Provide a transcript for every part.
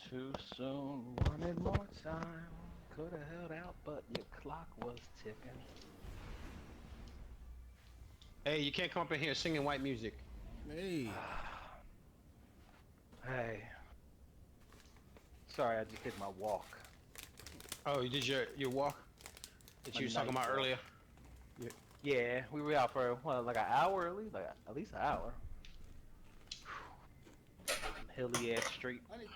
Too soon, wanted more time. Could have held out, but your clock was ticking. Hey, you can't come up in here singing white music. Hey, Hey, sorry, I just did my walk. Oh, you did your walk that My you was talking night about walk. earlier? Yeah, we were out for what, like an hour at least, like at least an hour. Some hilly ass street. I need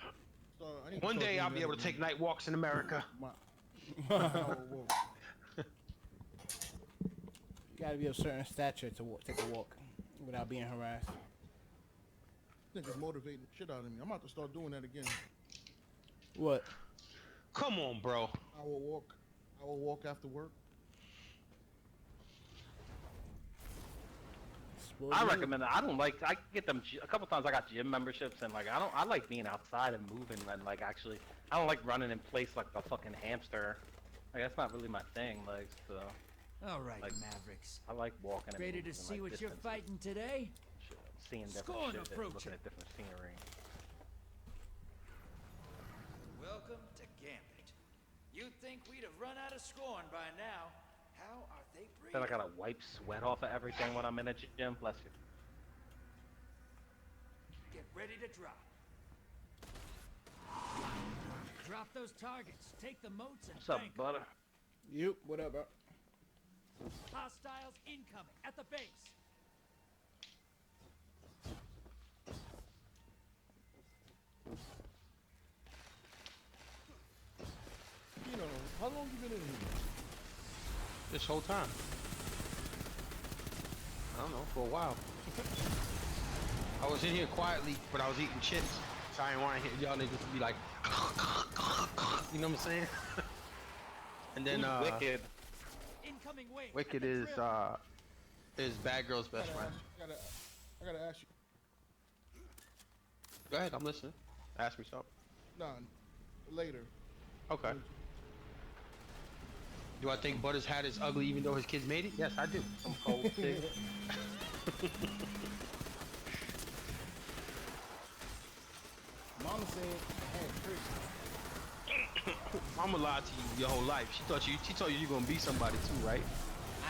I need to One start day I'll doing be that able to take again. night walks in America. My, whoa, whoa. You gotta be of a certain stature to take a walk without being harassed. Think it's motivating the shit out of me. I'm about to start doing that again. What? Come on, bro. I will walk. I will walk after work. Spoil I you. recommend it. I don't like. I get them a couple times. I got gym memberships and like I don't. I like being outside and moving and like actually. I don't like running in place like a fucking hamster. Like that's not really my thing. Like so. All right, Like, Mavericks. I like walking and Ready moving to and, see like, what you're distances, fighting today? shit, seeing different Scorn shit, and approaching. looking at different scenery. Welcome to Gambit. You'd think we'd have run out of scorn by now. How are they Then I breathing? gotta wipe sweat off of everything when I'm in a gym. Bless you. Get ready to drop. Drop those targets. Take the moats and What's up, bank 'em. butter? You? What up, bro? Hostiles incoming at the base. You know, how long you been in here? This whole time. I don't know, for a while. I was in here quietly, but I was eating chips. So I didn't want to hear y'all niggas be like, you know what I'm saying? And then Who's Wicked? Incoming wave. at Wicked the is drill. Bad Girl's best friend. I gotta ask you. Go ahead, I'm listening. Ask me something. Nah, later. Okay. Do I think Butter's hat is ugly even though his kids made it? Yes, I do. Some cold pig. Mama said I had Chris. Mama lied to you your whole life. She told you you're gonna be somebody too, right?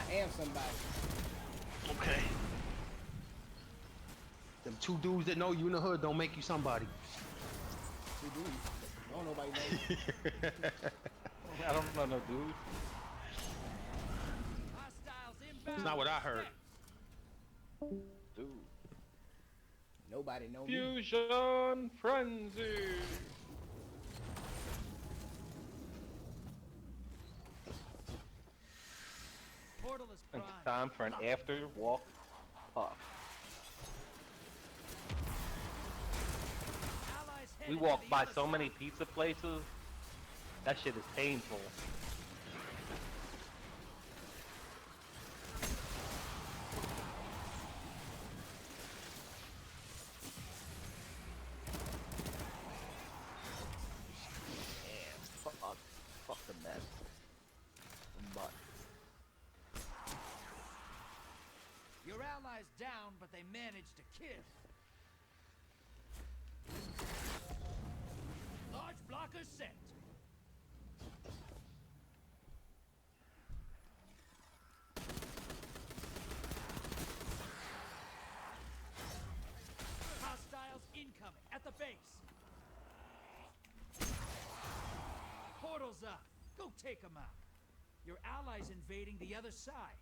I am somebody. Okay. Them two dudes that know you in the hood don't make you somebody. Who do? Don't nobody know. I don't know no dude. Hostiles inbound. That's not what I heard. Dude. Nobody know me. Fusion frenzy. Portal is It's primed. time for an after walk puff. Allies We headed walk to the by other so side. many pizza places. That shit is painful. Fuck the mess. But Your allies down, but they managed to kill. Large blocker set. Hostiles incoming at the base. Portals up. Go take them out. Your allies invading the other side.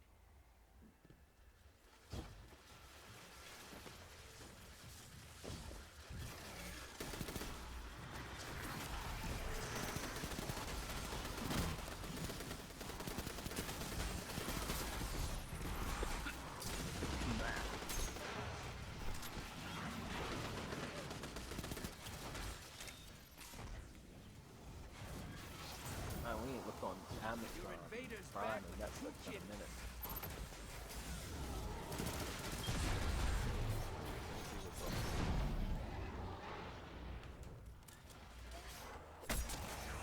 man, we ain't looked on Your Amazon invaders Prime back and with Netflix in Putin. a minute.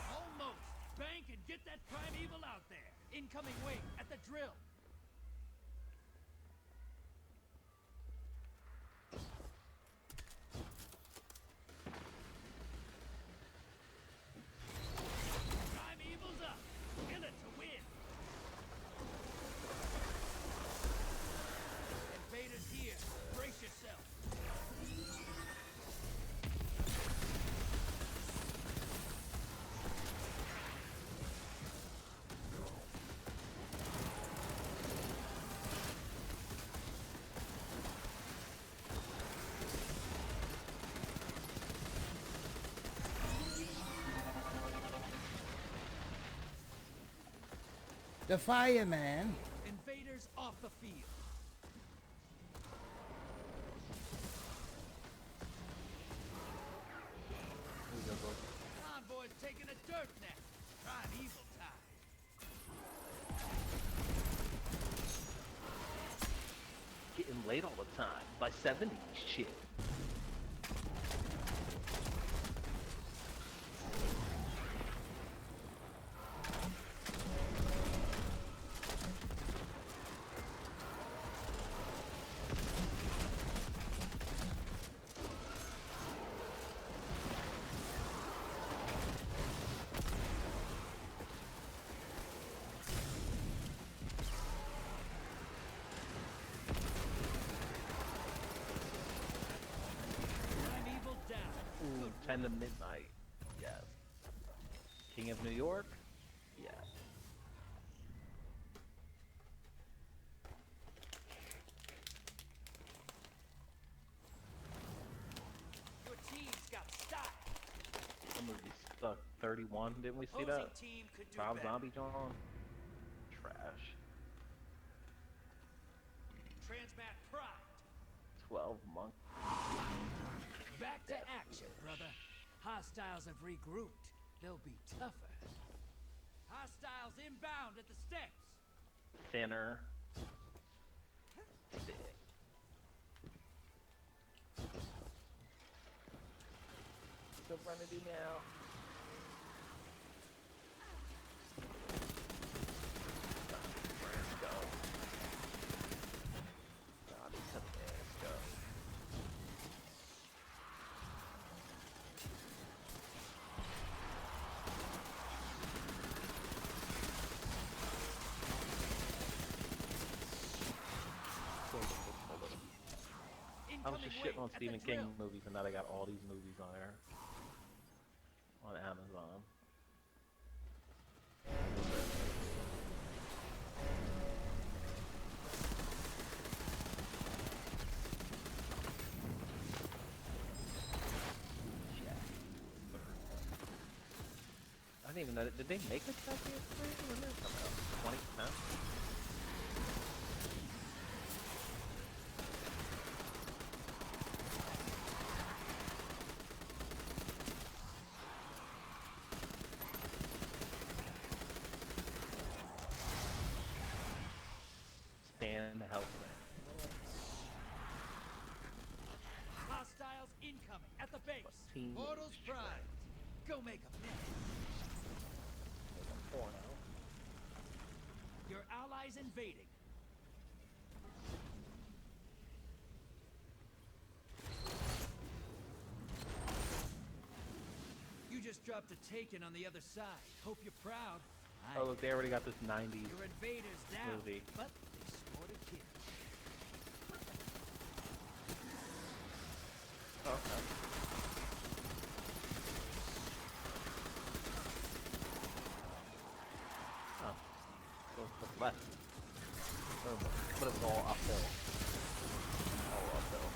Almost. Bank and get that primeval out there. Incoming wave at the drill. The fireman. Invaders off the field. Convoy's taking a dirt nap. Primeval time. Getting late all the time by 70 shit. Primeval down. Good 10 to midnight. Yes. King of New York? Yes. Your team's got style. Some movie stuck 31. Didn't we see Opposing that? team could do Rob better. Zombie John? Trash. Transmat primed. 12 months. Back to action, brother. Hostiles have regrouped. They'll be tougher. Hostiles inbound at the steps. Thinner. Thick. So what I'm gonna do now? Let's go. Bobby Tabasco. I was just Incoming shitting on wave at the Stephen King drill. movies, and now they got all these movies on there. On Amazon. I didn't even know. Did they make a Champions 3? When did it come out? 2010? Stan Helfman. Hostiles incoming at the base. Team Portals primed. Go make a minute. Porno. Your allies invading. You just dropped a taken on the other side. Hope you're proud. Oh look, they already got this 90s Your invaders down, movie. but they scored a kill. Oh, okay. Oh. So it's left. But it was all uphill. All uphill.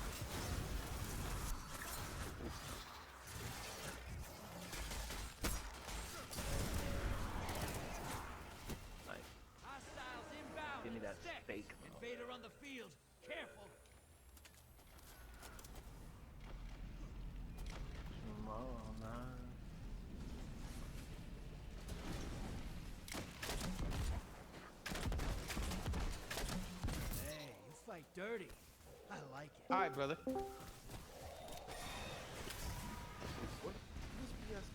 Nice. Hostiles inbound. Give me at the that steps. steak. Invader on the field. Careful. Oh, no. Hey, you fight dirty. I like it. All right, brother. What? This BS.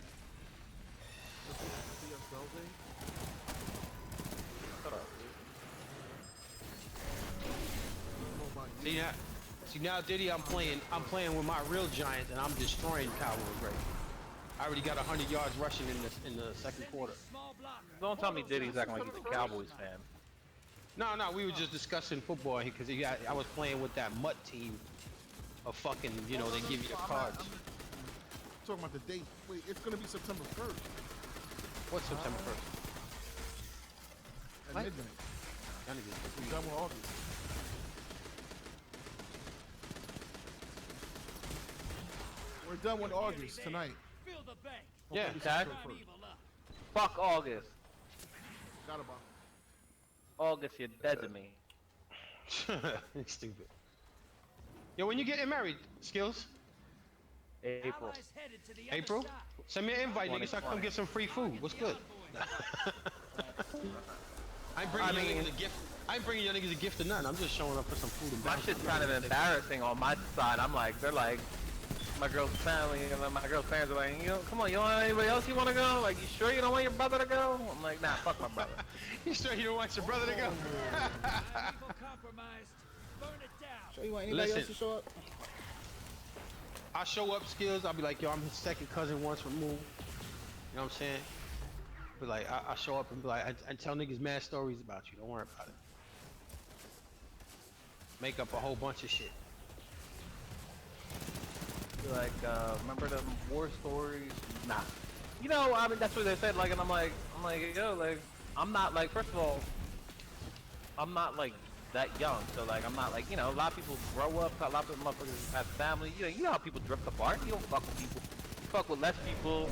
This BS Belvade? Shut up, I don't know about you. See now, Diddy, I'm playing with my real Giants, and I'm destroying Cowboys right now. I already got 100 yards rushing in the second quarter. Small blocker. Don't tell me Diddy's acting like he's a Cowboys fan. No, we were just discussing football because I was playing with that mutt team of fucking, you know, they give you the cards. I'm talking about the date. Wait, it's gonna be September 1st What's September 1st? at What? midnight. We're done with August. We're done with August tonight. Fill the bank. Yeah, Dad? Primeval up. Fuck August. Got about. August, you're dead to me. Stupid. Yo, when you getting married, Skills? April. Allies headed to the other April? side. Send me an invite, nigga, so I can come get some free food. What's good? I ain't bringing your niggas a gift. I ain't bringing your niggas a gift or nothing. I'm just showing up for some food and My bounce. shit's kind of embarrassing on my side. I'm like, they're like, my girl's family, and then my girl's parents are like, come on, you want anybody else you want to go? Like, you sure you don't want your brother to go? I'm like, nah, fuck my brother. You sure you don't want your brother to go? Valuable compromised. Burn it down. So you want anybody else Listen. to show up? I show up, Skills. I'll be like, yo, I'm his second cousin once removed. You know what I'm saying? Be like, I show up and be like, I tell niggas mad stories about you. Don't worry about it. Make up a whole bunch of shit. Like, remember the war stories? Nah. You know, I mean, that's what they said, like, and I'm like, yo, like, I'm not, like, first of all, I'm not, like, that young, so, like, I'm not, like, you know, a lot of people grow up, a lot of motherfuckers have family, you know how people drift apart, you don't fuck with people, you fuck with less people,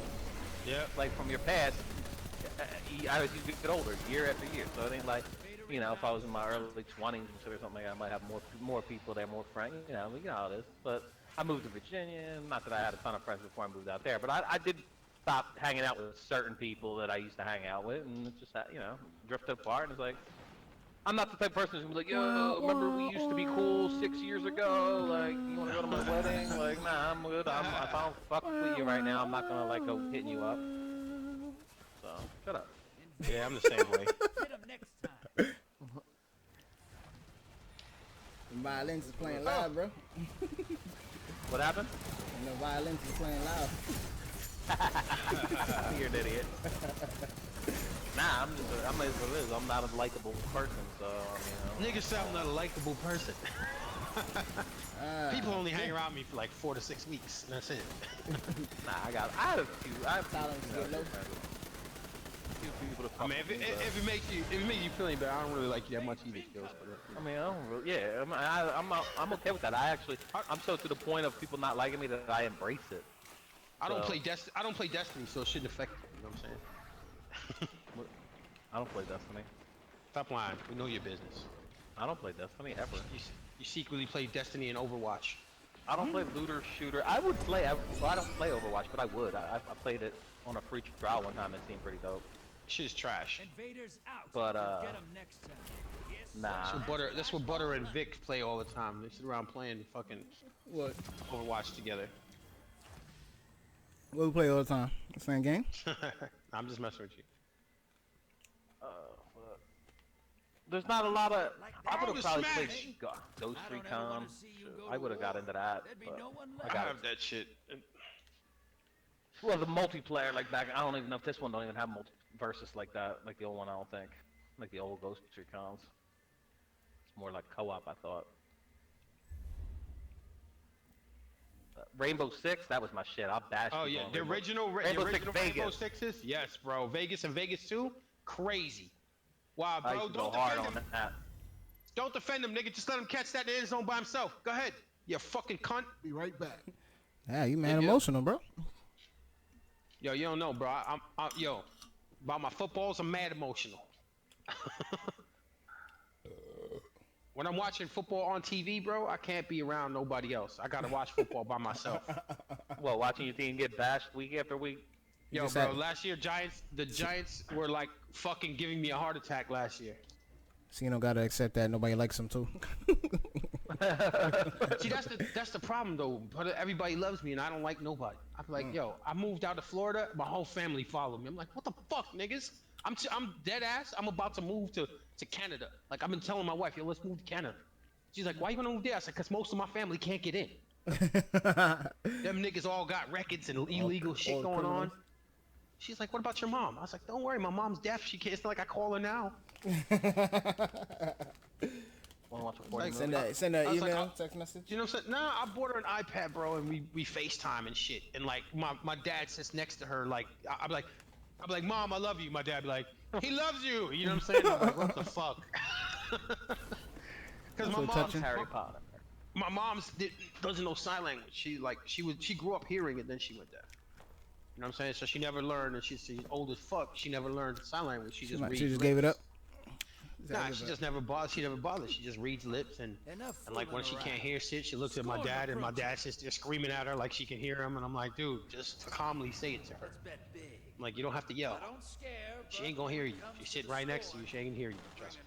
Yeah. like, from your past, as you get older, year after year, so it ain't like, you know, if I was in my early 20s and shit or something like that, I might have more people there, more friends, you know how it is, but I moved to Virginia, not that I had a ton of friends before I moved out there, but I did stop hanging out with certain people that I used to hang out with, and it just, you know, drifted apart, and it's like, I'm not the type of person who's gonna be like, yo, remember we used to be cool 6 years ago, like, you wanna go to my wedding? Like, nah, I'm good, if I don't fuck with you right now, I'm not gonna, like, go hitting you up, so, shut up. Yeah, I'm the same way. Hit 'em next time. The violins is playing loud, bro. What happened? And the violins is playing loud. You're an idiot. Nah, I'm as it is. I'm not a likable person, so I mean, Niggas say I'm not a likable person. People only hang around me for like 4 to 6 weeks, and that's it. nah, I have a few Tolerance is getting low. few people to fuck I mean, with me, but- if it makes you feel any better, I don't really like you that much either, Skills. I mean, I don't really, yeah, I'm okay with that. I'm so to the point of people not liking me that I embrace it. I don't So- play Destiny, so it shouldn't affect me. You know what I'm saying? I don't play Destiny. Stop lying. We know your business. I don't play Destiny ever. You secretly play Destiny and Overwatch. I don't play looter shooter. I would play. Well, I don't play Overwatch, but I would. I played it on a free trial one time. It seemed pretty dope. Shit's trash. Invaders out. But, Get 'em next time. Yes, Nah. That's what Butter and Vic play all the time. They sit around playing fucking What? Overwatch together. What we play all the time? The same game? I'm just messing with you. There's not a lot of. I would Oh, have probably Smash! played Ghost I don't ever Recon. wanna see you go I to would have got war. into that. There'd be But no one I left. got it. that shit. Well, the multiplayer, like back, I don't even know if this one don't even have versus like that, like the old one. I don't think, like the old Ghost Recons. It's more like co-op, I thought. Rainbow Six, that was my shit. I'll bash. Oh people yeah, on the Rainbow- original Rainbow Six Rainbow Vegas. Sixes. Yes, bro. Vegas and Vegas 2, crazy. Wow, I bro. used to go Don't hard defend on him. that. Don't defend him, nigga. Just let him catch that in the end zone by himself. Go ahead. You fucking cunt. Be right back. Yeah, you mad Yeah. emotional, bro. Yo, you don't know, bro. Yo, about my footballs, I'm mad emotional. When I'm watching football on TV, bro, I can't be around nobody else. I gotta watch football by myself. Well, watching your team get bashed week after week. Yo, just bro, had- last year the Giants were like fucking giving me a heart attack last year. Cino gotta accept that nobody likes him too. See, that's the problem though. But everybody loves me and I don't like nobody. I'm like, yo, I moved out to Florida, my whole family followed me. I'm like, what the fuck, niggas? I'm dead ass. I'm about to move to Canada. Like I've been telling my wife, yo, let's move to Canada. She's like, why you gonna move there? I said, cause most of my family can't get in. Them niggas all got records and illegal shit all going on. criminals. She's like, what about your mom? I was like, don't worry, my mom's deaf. She can't. It's not like I call her now. Want to watch a 40 Send movie? that email, I was like, text message. You know what I'm saying? Nah, I bought her an iPad, bro, and we FaceTime and shit. And like my dad sits next to her, like I'm like, Mom, I love you. My dad be like, he loves you. You know what I'm saying? I'm like, what the fuck? Because So touching. Harry Potter. my mom's doesn't know sign language. She grew up hearing it, then she went deaf. You know what I'm saying? So she never learned, and she's old as fuck. She never learned sign language. She just reads. She just gave it up. Nah, she just never bothers. She never bothers. She just reads lips and like when she can't hear shit, she looks at my dad and my dad's just screaming at her like she can hear him, and I'm like, dude, just calmly say it to her. I'm like, you don't have to yell. She ain't gonna hear you. She's sitting right next to you. She ain't gonna hear you. Trust me.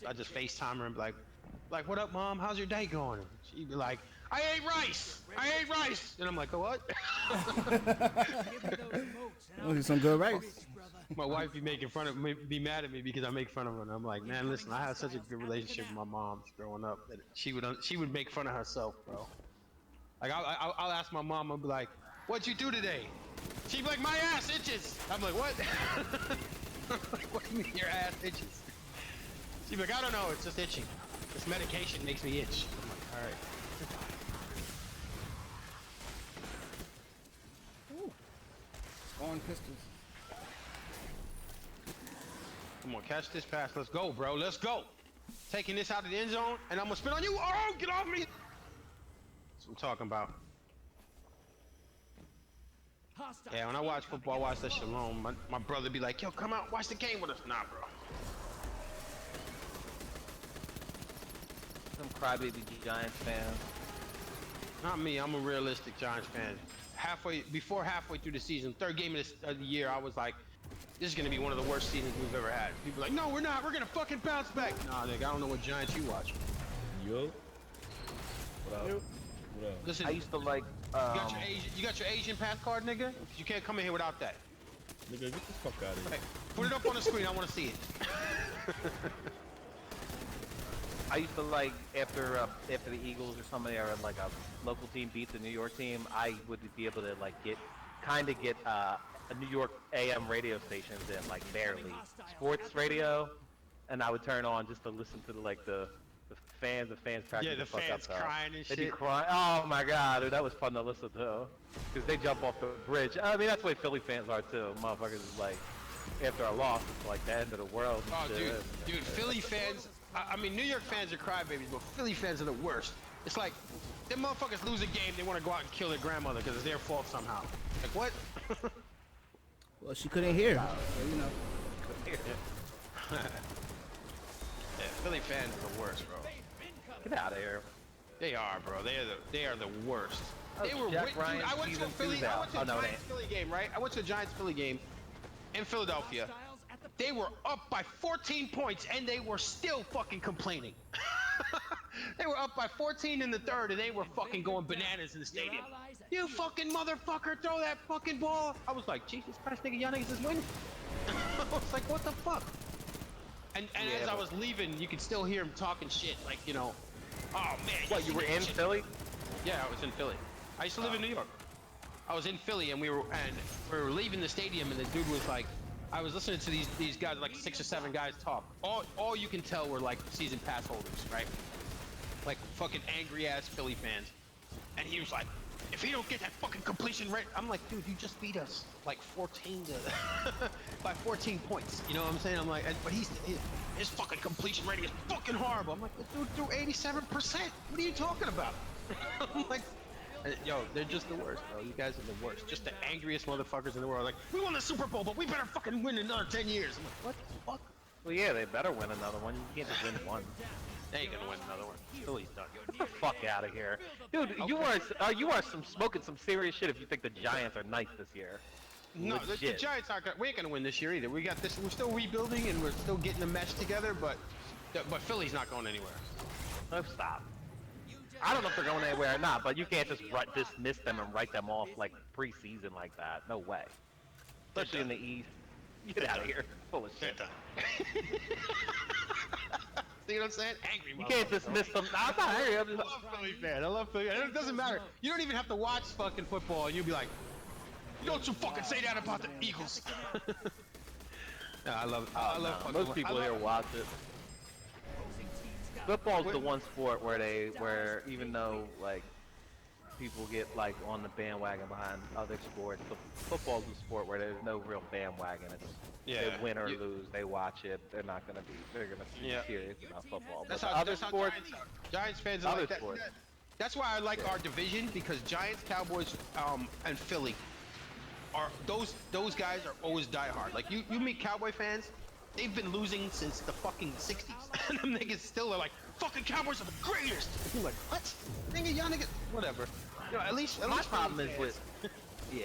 I just FaceTime her and be like, what up, mom? How's your day going? And she'd be like, I ate rice. I ate rice. And I'm like, oh, what? Oh, some good rice. My wife be making fun of me, be mad at me because I make fun of her, and I'm like, man, listen, I had such a good relationship with my mom growing up that she would make fun of herself, bro. Like I'll ask my mom, I'll be like, what'd you do today? She'd be like, my ass itches. I'm like, what? Like, what do you mean your ass itches? She'd be like, I don't know, it's just itching. This medication makes me itch. I'm like, all right. On pistols. Come on, catch this pass. Let's go, bro. Let's go. Taking this out of the end zone, and I'm gonna spin on you. Oh, get off me. That's what I'm talking about. Yeah, when I watch football, I watch that shit alone. My brother be like, yo, come out, watch the game with us. Nah, bro. Some crybaby Giants fans. Not me. I'm a realistic Giants fan. Halfway through the season, third game of the year, I was like, this is gonna be one of the worst seasons we've ever had. People are like, no, we're not. We're gonna fucking bounce back. Nah, nigga, I don't know what Giants you watch. Yo. What up? What up? Listen, I used to like. you got your Asian pass card, nigga? You can't come in here without that. Nigga, get the fuck out of here. Hey, put it up on the screen. I want to see it. I used to like after the Eagles or somebody or like a local team beat the New York team, I would be able to like get a New York AM radio stations and like barely sports radio, and I would turn on just to listen to the fans cracking Yeah, the fuck fans up, crying and They'd be shit. crying. Oh my god, dude, that was fun to listen to. Because they jump off the bridge. I mean, that's the way Philly fans are too. Motherfuckers is like, after a loss, it's like the end of the world. And Oh, shit. dude, Philly fans. I mean, New York fans are crybabies, but Philly fans are the worst. It's like, them motherfuckers lose a game, they want to go out and kill their grandmother because it's their fault somehow. Like, what? Well, she couldn't hear. So, you know. Yeah, Philly fans are the worst, bro. Get out of here. They are, bro. They are the worst. Oh, They were Jack dude, Ryan I went to a season Philly. two's I out. went to a Oh, no, it Giants ain't. Philly game, right? I went to a Giants Philly game in Philadelphia. They were up by 14 points and they were still fucking complaining. They were up by 14 in the third and they were fucking going bananas in the stadium. You fucking motherfucker, throw that fucking ball. I was like, Jesus Christ, nigga, y'all niggas is winning. I was like, what the fuck? And Yeah, as I but- was leaving, you could still hear him talking shit, like, you know, oh man. What, you were in shit. Philly? Yeah, I was in Philly. I used to live in New York. I was in Philly and we were leaving the stadium and the dude was like, I was listening to these guys, like 6 or 7 guys talk. All you can tell were like season pass holders, right? Like fucking angry ass Philly fans. And he was like, if he don't get that fucking completion rate, I'm like, dude, you just beat us like 14 to by 14 points. You know what I'm saying? I'm like, but his fucking completion rating is fucking horrible. I'm like, the dude threw 87%. What are you talking about? I'm like, yo, they're just the worst, bro. You guys are the worst. Just the angriest motherfuckers in the world. Like, we won the Super Bowl, but we better fucking win another 10 years. I'm like, what the fuck? Well, yeah, they better win another one. You can't just win one. They ain't gonna win another one. Philly's done. Get the fuck out of here, dude. You are smoking some serious shit if you think the Giants are nice this year. No, the Legit. Giants aren't. We ain't gonna win this year either. We got this. We're still rebuilding and we're still getting the mesh together. But Philly's not going anywhere. Oh, stop. I don't know if they're going anywhere or not, but you can't just dismiss them and write them off like preseason like that. No way. Especially in the East. Get out of here. Full of shit. See what I'm saying? Angry. You can't dismiss them. Nah, I'm not angry. I'm I just, love Philly fan. I love Philly. And it doesn't matter. You don't even have to watch fucking football, and you'll be like, "Don't you fucking say that about the Eagles." No, I love fucking most people here watch it. Football's the one sport where even though like people get like on the bandwagon behind other sports, football's a sport where there's no real bandwagon. It's they win or lose, they watch it. They're gonna be serious about football. That's But how other sports, Giants fans are other like that. sports. That's why I like our division, because Giants, Cowboys, and Philly are those guys are always diehard. Like you meet Cowboy fans, they've been losing since the fucking 60s. And them niggas still are like, fucking Cowboys are the greatest. And you're like, what? Nigga, y'all niggas, whatever. You know, at least My problem is with, yeah,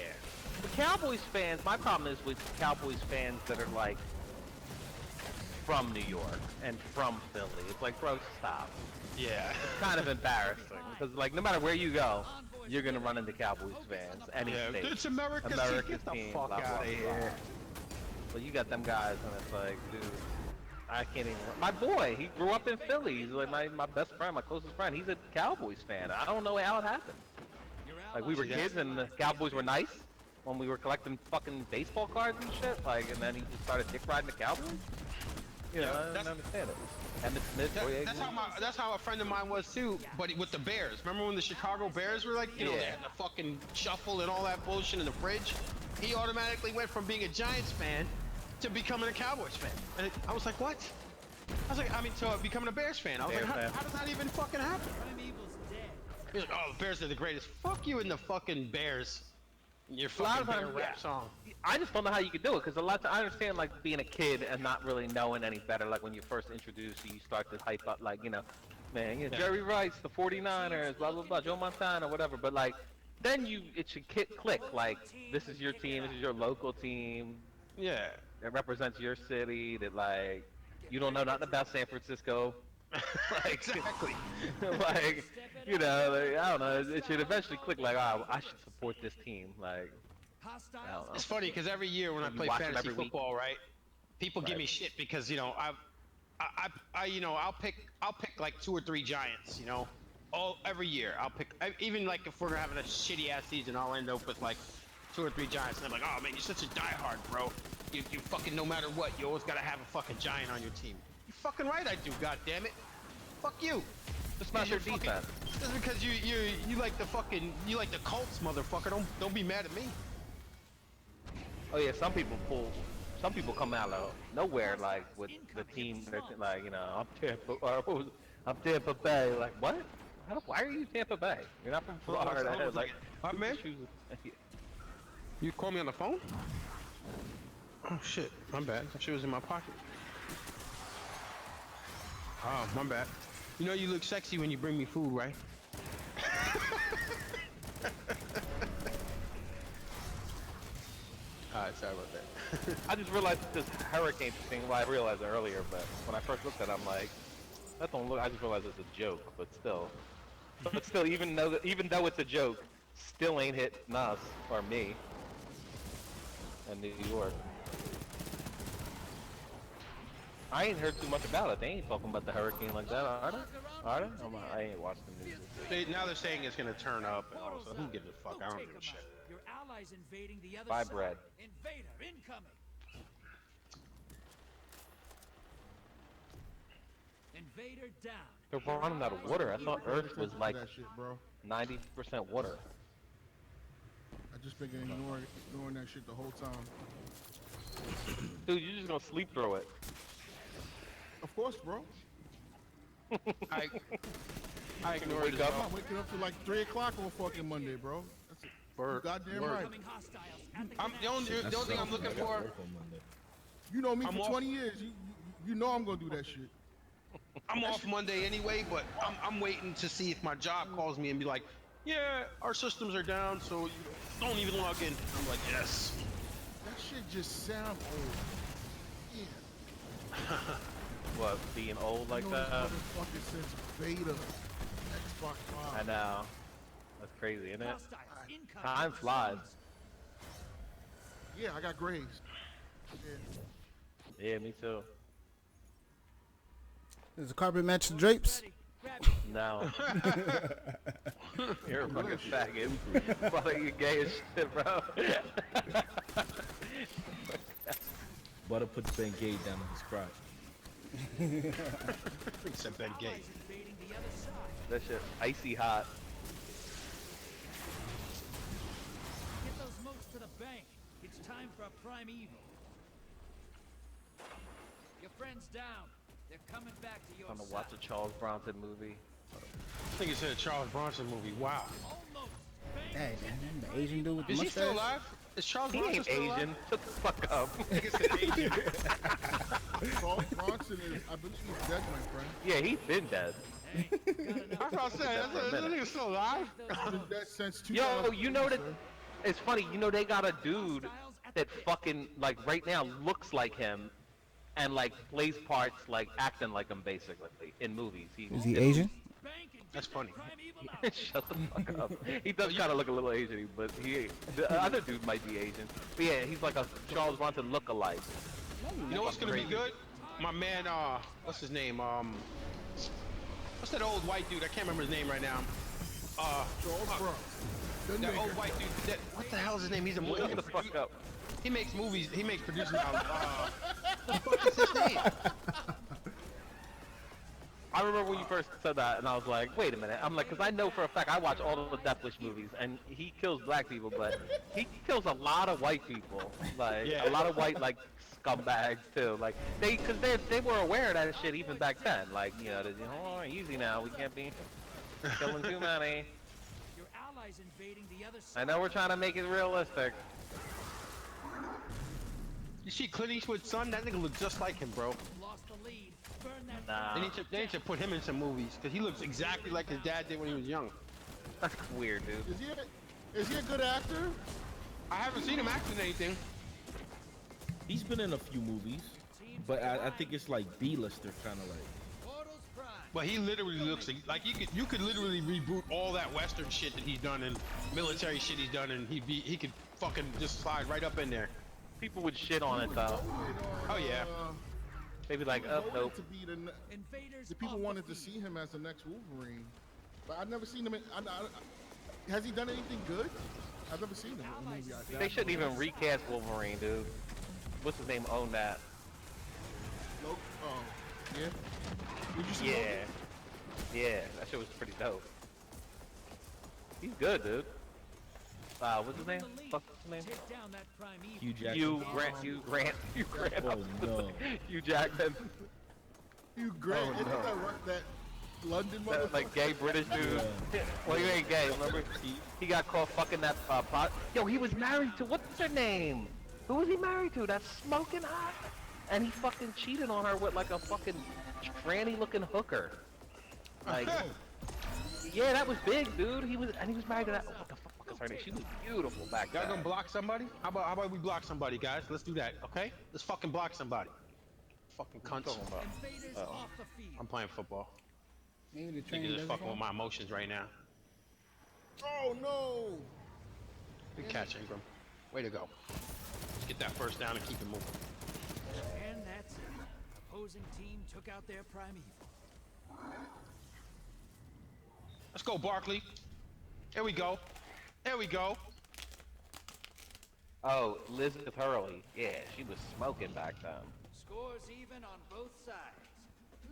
the Cowboys fans. My problem is with Cowboys fans that are like from New York and from Philly. It's like, bro, stop. yeah. It's kind of embarrassing because like no matter where you go, you're gonna run into Cowboys fans. Any state. It's America's America's team. Get team, the fuck blah, blah, out of blah. here. But you got them guys, and it's like, dude, I can't even. My boy, he grew up in Philly. He's like my best friend, my closest friend. He's a Cowboys fan. I don't know how it happened. Like we were kids, and the Cowboys were nice when we were collecting fucking baseball cards and shit. Like, and then he just started dick riding the Cowboys. You know, I don't understand it. Emmett Smith, Roy That's how a friend of mine was too, but with the Bears. Remember when the Chicago Bears were like, you know, they had the fucking shuffle and all that bullshit in the fridge? He automatically went from being a Giants fan to becoming a Cowboys fan. And I was like, what? I was like, I mean, to becoming a Bears fan. I was Bears like, fan. how does that even fucking happen? Primeval's dead. He's like, oh, the Bears are the greatest. Fuck you and the fucking Bears. Your A lot fucking of bear times, rap yeah. song. I just don't know how you could do it because a lot. I understand like being a kid and not really knowing any better. Like when you first introduced, you start to hype up, like man, Jerry Rice, the 49ers, blah blah blah, Joe Montana, whatever. But like then it should click. Like this is your team, this is your local team Yeah. that represents your city. That like you don't know nothing about San Francisco. Like Exactly. like like, I don't know. It should eventually click. Like, oh, I should support this team. Like. Hostiles. I don't know. It's funny because every year when I You play watch them fantasy every week? football, right? People give Right. me shit because I'll pick like 2 or 3 Giants, every year. Even like if we're having a shitty ass season, I'll end up with like 2 or 3 Giants, and I'm like, oh man, you're such a diehard, bro. You fucking no matter what, you always gotta have a fucking Giant on your team. You fucking right, I do. God damn it. Fuck you. Just smash your Fucking- defense. Just because you like the Colts, motherfucker. Don't be mad at me. Oh yeah, some people come out of nowhere like with the team that like I'm Tampa Bay. Like what? Why are you Tampa Bay? You're not from Florida. I was like, what, man? choose- You call me on the phone? Oh shit, my bad. She was in my pocket. Oh, my bad. You know you look sexy when you bring me food, right? Alright, sorry about that. I just realized this hurricane thing. Well, I realized it earlier, but when I first looked at it, I'm like, that don't look. I just realized it's a joke, but still, even though it's a joke, still ain't hitting us or me in New York. I ain't heard too much about it. They ain't talking about the hurricane like that, are they? Are they? I ain't watched the news. Now they're saying it's gonna turn up and all, so who gives a fuck? I don't give a shit. Your allies invading the other Buy side. bread. Invader incoming. Invader down. They're running out of water. I thought Earth was like that shit, bro. 90% water. I just been ignoring that shit the whole time. Dude, you're just gonna sleep through it. Of course, bro. I ignored it. Wake up. I'm not waking up till like 3 o'clock on fucking Monday, bro. That's it. Word. Goddamn Word. right. Incoming hostiles at the I'm the only thing I'm looking for. You know me I'm for off. 20 years. You know I'm gonna do that shit. I'm off Monday anyway, but I'm waiting to see if my job calls me and be like, yeah, our systems are down, so you don't even log in. I'm like, yes. That shit just sound old. Yeah. What, being old like I know this that? motherfucker since beta Xbox 5. I know. That's crazy, isn't it? hostiles incoming. Time flies. Yeah, I got grades. Yeah. Yeah, me too. Does the carpet match the drapes? Ready. Grab it. No. You're a fucking faggot. Fucking you gay as shit, bro. Butter puts Ben Gay down in his crotch. Except Ben Gay. Allies invading the other side. That shit icy hot. Get those moats to the bank. It's time for a primeval. Your friend's down. They're coming back to your I'm gonna side. watch a Charles Bronson movie. I think it's a Charles Bronson movie. Wow. Almost. Hey, man, the Asian dude with the Is he mustache. still alive? Is Charles He Bronson ain't still alive? Asian. Shut the fuck up. Nigga said Asian. Charles Bronson is, I believe he's dead, my friend. Yeah, he's been dead. Hey, got enough That's what I said. for a That minute. nigga still alive? He's been dead since Yo, 2000. you know that? It's funny. You know they got a dude that fucking like right now looks like him, and like plays parts like acting like him basically in movies. Is he Asian? That's funny. Shut the fuck up. He does kind of look a little Asian, but the other dude might be Asian. But yeah, he's like a Charles Bronson look-alike. You know what's gonna be good? My man, what's his name? What's that old white dude? I can't remember his name right now. Charles Bronson. The That nigga. old white dude. What the hell is his name? He's a Shut the fuck up. He makes movies. He makes producers now. What the fuck is his name? I remember when you first said that, and I was like, wait a minute. I'm like, because I know for a fact I watch all of the Death Wish movies, and he kills black people, but he kills a lot of white people. Like, Yeah. a lot of white, like, scumbags, too. Like, because they were aware of that shit even back then. Like, you know, oh, easy now. We can't be killing too many. Your allies invading the other I side. know we're trying to make it realistic. You see Clint Eastwood's son? That nigga looks just like him, bro. Lost the lead. Burn that. Nah, They need to put him in some movies because he looks exactly like his dad did when he was young. that's weird, dude. Is he a good actor? I haven't seen him act in anything. He's been in a few movies, but I think it's like B-lister kind of like. Portals prime. But he literally looks like you could literally reboot all that Western shit that he's done and military shit he's done, and he could fucking just slide right up in there. People would shit on it, though. Oh yeah. They'd be like, He oh, voted nope. to be Invaders. the people off wanted the to field. see him as the next Wolverine, but I've never seen him. Has he done anything good? I've never seen him in a movie like that. They shouldn't even recast Wolverine, dude. What's his name? Own that. Oh, yeah. Did you see Yeah. Logan? Yeah, that shit was pretty dope. He's good, dude. What's his name? The lead. Fuck's his name? Take down that prime evil. Hugh Jackman. Hugh Grant. Oh no. Hugh Jackman. Hugh Grant. Oh, Isn't no. that London That, motherfucker? like gay British dude. Well, you ain't gay, remember? He got caught fucking that pot. Yo, he was married to, what's her name? Who was he married to? That smoking hot? And he fucking cheated on her with like a fucking tranny looking hooker. Like, yeah, that was big, dude. He was married to that, what the fuck is her name? She was beautiful back Y'all then. gonna block somebody? How about we block somebody, guys? Let's do that, okay? Let's fucking block somebody. Fucking cunts. Talking about. Invaders off the field. I'm playing football. Maybe the train Niggas just doesn't fucking come. with my emotions right now. Oh no! Good catch, Ingram. Way to go. Let's get that first down and keep it moving. And that's it. Opposing team took out their prime evil. Let's go, Barkley. There we go. There we go. Oh, Elizabeth Hurley. Yeah, she was smoking back then. Scores even on both sides.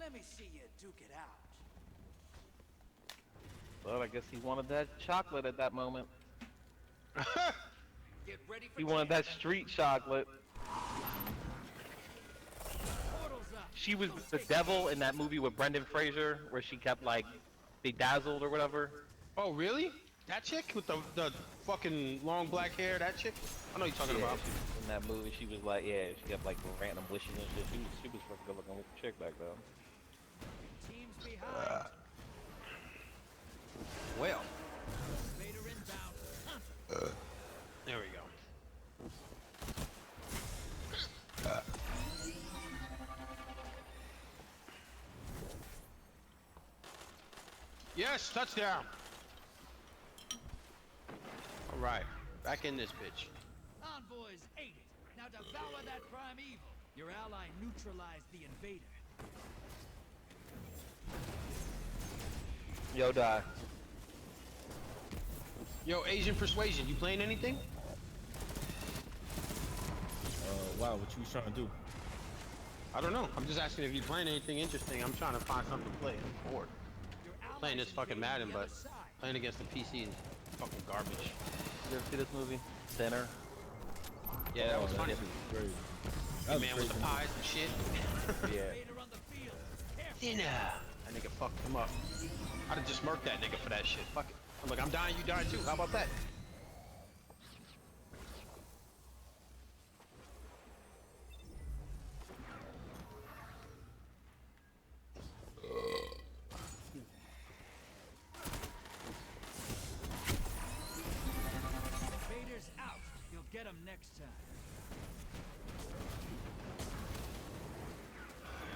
Let me see you duke it out. Well, I guess he wanted that chocolate at that moment. Get ready for He wanted that street chocolate. portals up. She was the devil in that movie with Brendan Fraser, where she kept like bedazzled or whatever. Oh, really? That chick with the fucking long black hair, that chick? I know you're talking Yeah, about. she was in that movie, she was like, yeah, she kept like random wishes and shit. She was fucking good looking chick back then. Teams behind. Well, Invader inbound. there we go. Yes, touchdown. All right, back in this bitch. Envoys ate it. Now devour that prime evil. Your ally neutralized the invader. Yo, die. Yo, Asian Persuasion, you playing anything? Wow, what you was trying to do? I don't know. I'm just asking if you're playing anything interesting. I'm trying to find something to play. I'm bored. Your Playing allies this fucking invading Madden, the but other side. playing against the PC is fucking garbage. You ever see this movie? Sinner. Yeah, that was Oh, funny. that was crazy. The That was man with the crazy. pies and shit. Yeah. Invader on the field. Careful. Dinner. That nigga fucked him up. I'd have just murked that nigga for that shit. Fuck it. I'm like, I'm dying, you dying too. How about that? Come next time.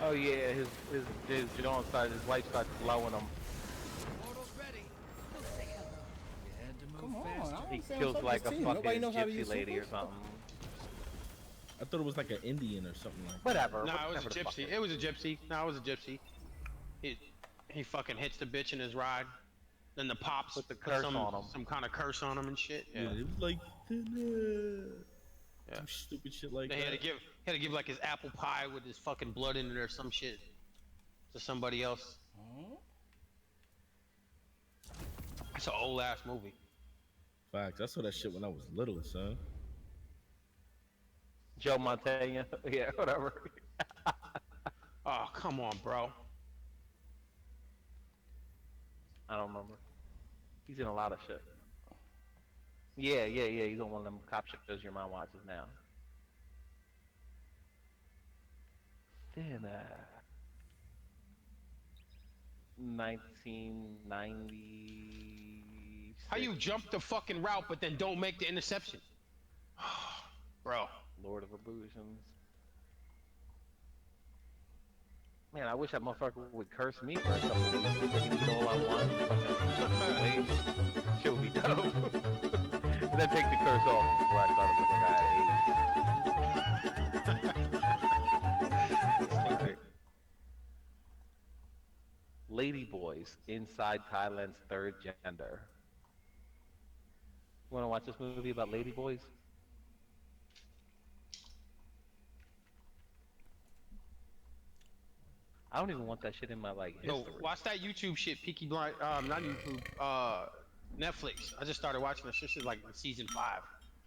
Oh yeah, his John started, his wife started blowing him. Portal's ready. Go say hello. You had to move Come on, I faster. don't He understand kills what's up like with a this team. Nobody fucking knows how to gypsy use lady or supers. something. I thought it was like an Indian or something like that. Whatever. Nah, it was a whatever the fuck gypsy. It was a gypsy. No, it was a gypsy. He fucking hits the bitch in his ride. Then the pops Put the put curse on him. some kind of curse on him and shit. Yeah, Yeah. it was like Yeah. some stupid shit like They that. had to give like his apple pie with his fucking blood in it or some shit to somebody else. It's an old ass movie. Facts. I saw that shit when I was little, son. Joe Montana. Yeah, whatever. Oh, come on, bro. I don't remember. He's in a lot of shit. Yeah. He's on one of them cop shows your mom watches now. Then, 1990. How you jump the fucking route but then don't make the interception? Bro. Lord of Illusions. Man, I wish that motherfucker would curse me for a couple of weeks. He can eat all I want. Wait, shit would be dope. And then take the curse off before I started looking at it. Ladyboys inside Thailand's third gender. You want to watch this movie about ladyboys? I don't even want that shit in my like history. Yo, watch that YouTube shit, Peaky Blind. Not YouTube. Netflix. I just started watching this. This is like season 5.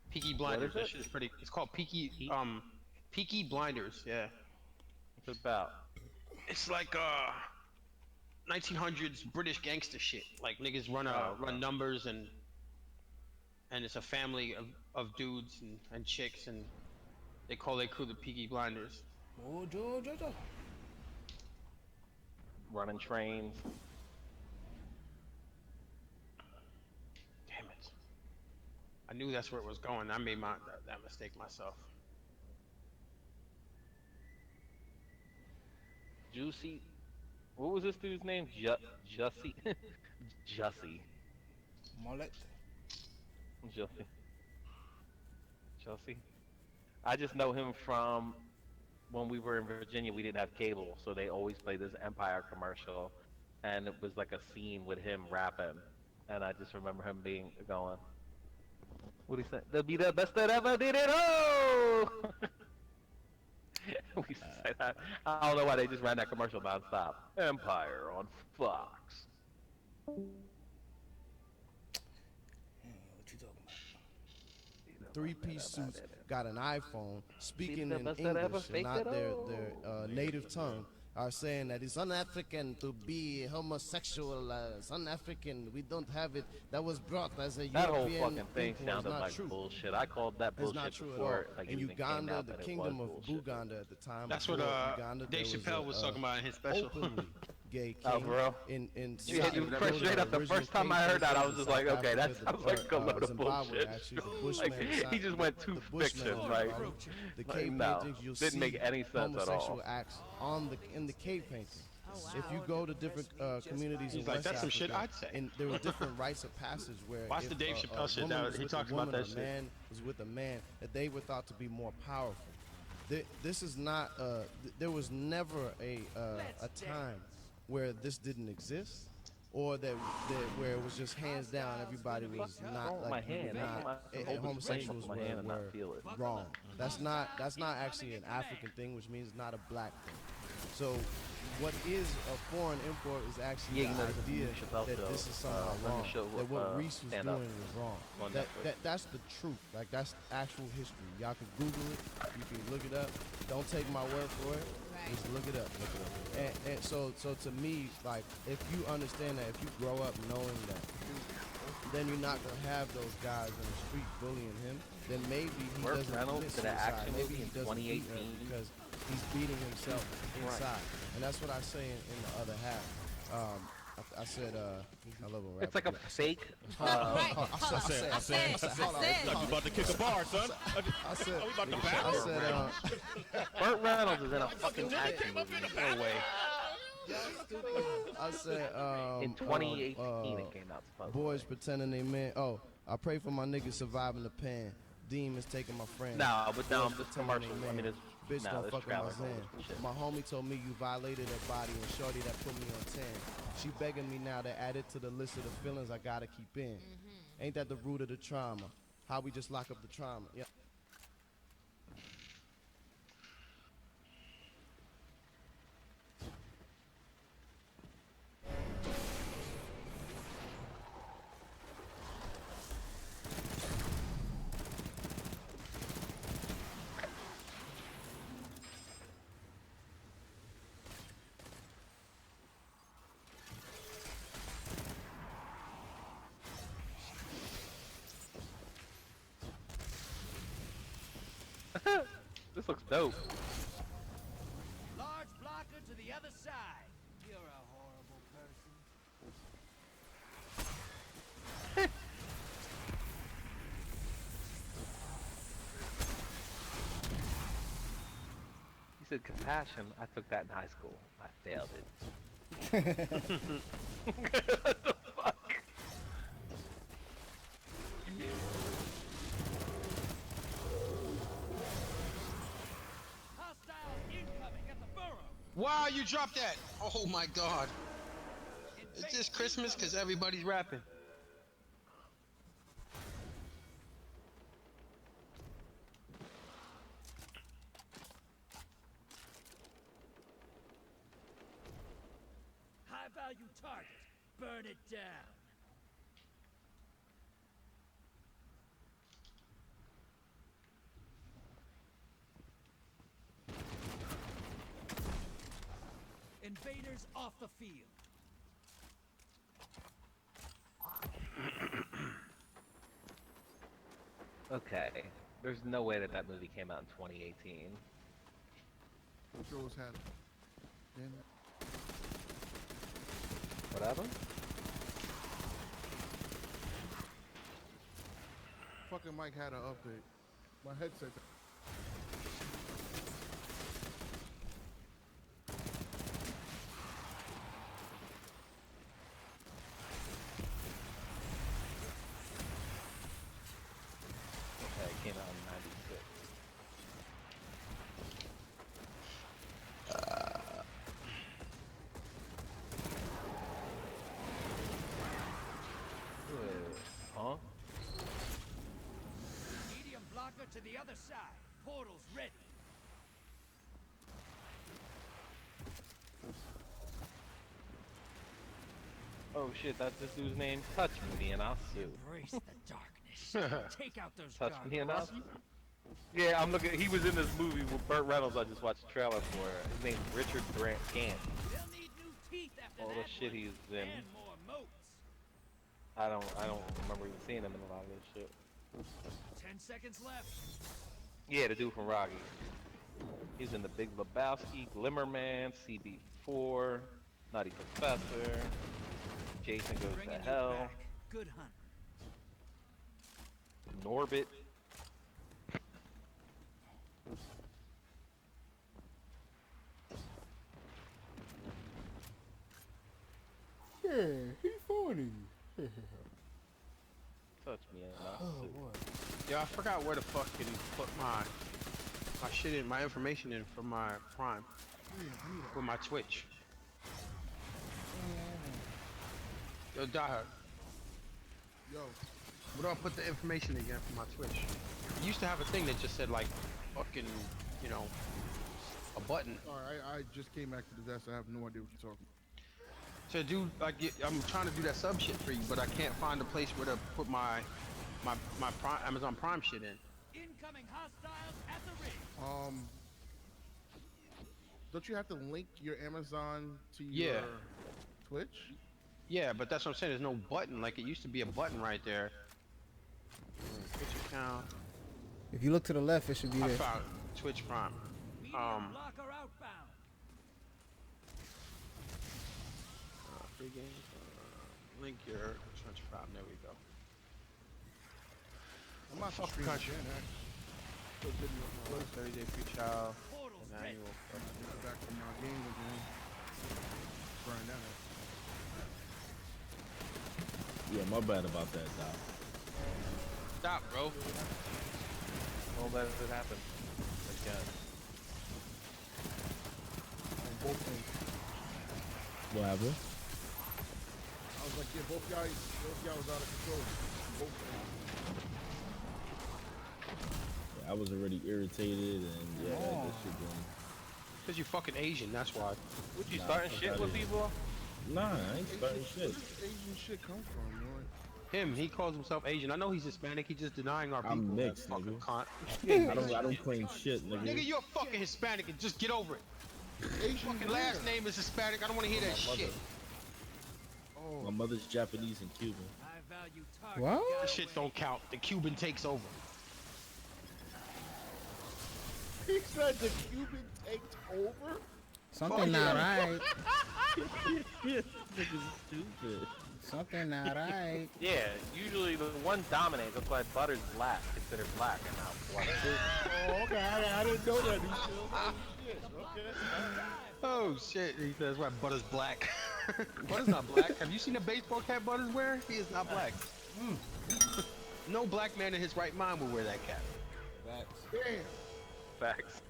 Peaky Blinders. That shit is pretty. It's called Peaky Blinders. Yeah. What's it about? It's like 1900s British gangster shit. Like niggas run numbers and it's a family of dudes and chicks and they call their crew the Peaky Blinders. Oh, Joe. Running trains. Damn it. I knew that's where it was going. I made that mistake myself. Juicy. What was this dude's name? Jussie. Jussie. Mullet. Jussie. I just know him from when we were in Virginia. We didn't have cable, so they always played this Empire commercial, and it was like a scene with him rapping, and I just remember him going, what did he say? They'll be the best that ever did it. Oh! We used to say that. I don't know why they just ran that commercial nonstop. Empire on Fox. What you talking about? Three-piece suits got an iPhone speaking the in best that ever English and faked not it their all. native tongue are saying that it's un-African to be homosexual, it's un-African, we don't have it, that was brought as a That whole European fucking thing import. It's sounded not like true. bullshit. I called that It's bullshit not true before. at all. Like, In it even came Uganda, out the that it kingdom was of bullshit. Buganda at the time. That's what before Uganda, Dave there was Chappelle was talking about in his special. Openly gay Oh, king bro. in Yeah, South- dude, those first are straight up, the original first time I heard that, I was just like, South okay, that Africa, sounds like a load of Zimbabwe, bullshit. actually, the Like, Bushmen, he just went too the Bushmen, fiction, like, the like, cave no, paintings, you'll didn't see make any sense at all. homosexual acts in the cave paintings. If you go to different communities He's in like, West that's some Africa, shit I'd say. and there were different rites of passage where Watch if the Dave a Chappelle shit woman now. was He with talks a about woman, that shit. a man was with a man, that they were thought to be more powerful. This is not. There was never a time where this didn't exist, or that where it was just hands down. Everybody was not like you would not. Homosexuals were wrong. That's not actually an African thing, which means not a black thing. So what is a foreign import is actually Yeah, you the know, this is idea Chappelle that show, this is somehow on the wrong. show, That what Reese was Stand doing Up was wrong. on Netflix. That's the truth. Like that's actual history. Y'all can Google it. You can look it up. Don't take my word for it. Just look it up. And so to me, like if you understand that, if you grow up knowing that, then you're not gonna have those guys in the street bullying him. Then maybe he Burt doesn't Reynolds commit did an suicide. action Maybe movie he in doesn't beat her 2018. because he's beating himself inside. And that's what I say in the other half. I said, I love a rapper. It's like a fake. Right. I said, You about to kick a bar, son? I said, We about to I battle? said, Burt Reynolds is in a fucking action movie. No way. I said, In 2018 it came out. Supposedly. boys pretending they men. Oh, I pray for my niggas surviving the pan. Demons taking my friend. No, but no, Boys this pretending commercial. they I mean, man. it's Bitch no, don't this fuck with my trailer. Zan. Shit. My homie told me you violated her body, and shorty that put me on 10. She begging me now to add it to the list of the feelings I gotta keep in. Ain't that the root of the trauma? How we just lock up the trauma? Yeah. This looks dope. Large blocker to the other side. You're a horrible person. You said compassion. I took that in high school. I failed it. What the fuck? Hostile incoming at the burrow. Wow, you dropped that! Oh my god. Is this Christmas? Because everybody's rapping. High value target. Burn it down. Invaders off the field. Okay. There's no way that movie came out in 2018. Controls had it. Damn it. What happened? Fucking Mike had an update. My headset. Okay, it came out in 96. Huh? Medium blocker to the other side. Portal's ready. Oh shit, that's this dude's name? Touch me and I'll sue. Embrace the darkness. Take out those Touch me and I'll goggles. sue? Yeah, I'm looking. He was in this movie with Burt Reynolds. I just watched the trailer for. His name's Richard Grant Gant. They'll need new teeth after All the that shit one. he's in. And more moats. I don't remember even seeing him in a lot of this shit. 10 seconds left. Yeah, the dude from Rocky. He's in The Big Lebowski, Glimmerman, CB4, Nutty Professor, Jason Goes Bringing to you Hell, back. Good hunt. Norbit. Yeah, he's funny. Touch me and I'll sue. Yeah, I forgot where the fuck can put my shit in, my information in for my Prime. For my Twitch. Yo, Dahar, Yo, where do I put the information again for my Twitch? I used to have a thing that just said like, fucking, you know, a button. alright, I just came back to the desk. I have no idea what you're talking about. So, dude, like, I'm trying to do that sub shit for you, but I can't find a place where to put my Prime, Amazon Prime shit in. Incoming hostiles at the ring. Don't you have to link your Amazon to your Yeah. Twitch? Yeah, but that's what I'm saying. There's no button. Like, it used to be a button right there. Twitch account. If you look to the left, it should be I there. found Twitch Prime. Medium blocker outbound. Free games. Link your trench found. There we go. I'm not Fuck streaming country. again, actually. Still 30-day free trial. Portal's An ready. annual. Get back to my game again. Grind that up. Yeah, my bad about that, Doc. Stop, bro. Don't let it happen. Again. On both things. What happened? I was like, yeah, both y'all was out of control. Both things. Yeah, I was already irritated and yeah, that shit going. Cause you fucking Asian, that's why. Would you Nah, starting fuck shit outta with here. people? Nah, I ain't starting Where shit. does Asian shit come from, man? Him, he calls himself Asian. I know he's Hispanic. He's just denying our people. I'm that mixed, fucking nigga. cunt. I don't claim shit, Nigga, nigga. you're fucking Hispanic and just get over it. Asian Fucking where? last name is Hispanic. I don't want to hear that My mother. shit. Oh, My mother's Japanese and Cuban. I value target What? That guy shit away. don't count. The Cuban takes over. he said the Cuban takes over? Something not right. Nigga's stupid. Something not right. Yeah, usually the one dominates. That's why butter's black, considered black, and not white. Oh, okay. I didn't know that. He still knows shit. Okay. Oh shit, he says why Butter's black. Butter's not black. Have you seen the baseball cap Butter's wearing? He is not black. No black man in his right mind would wear that cap. Damn. Facts.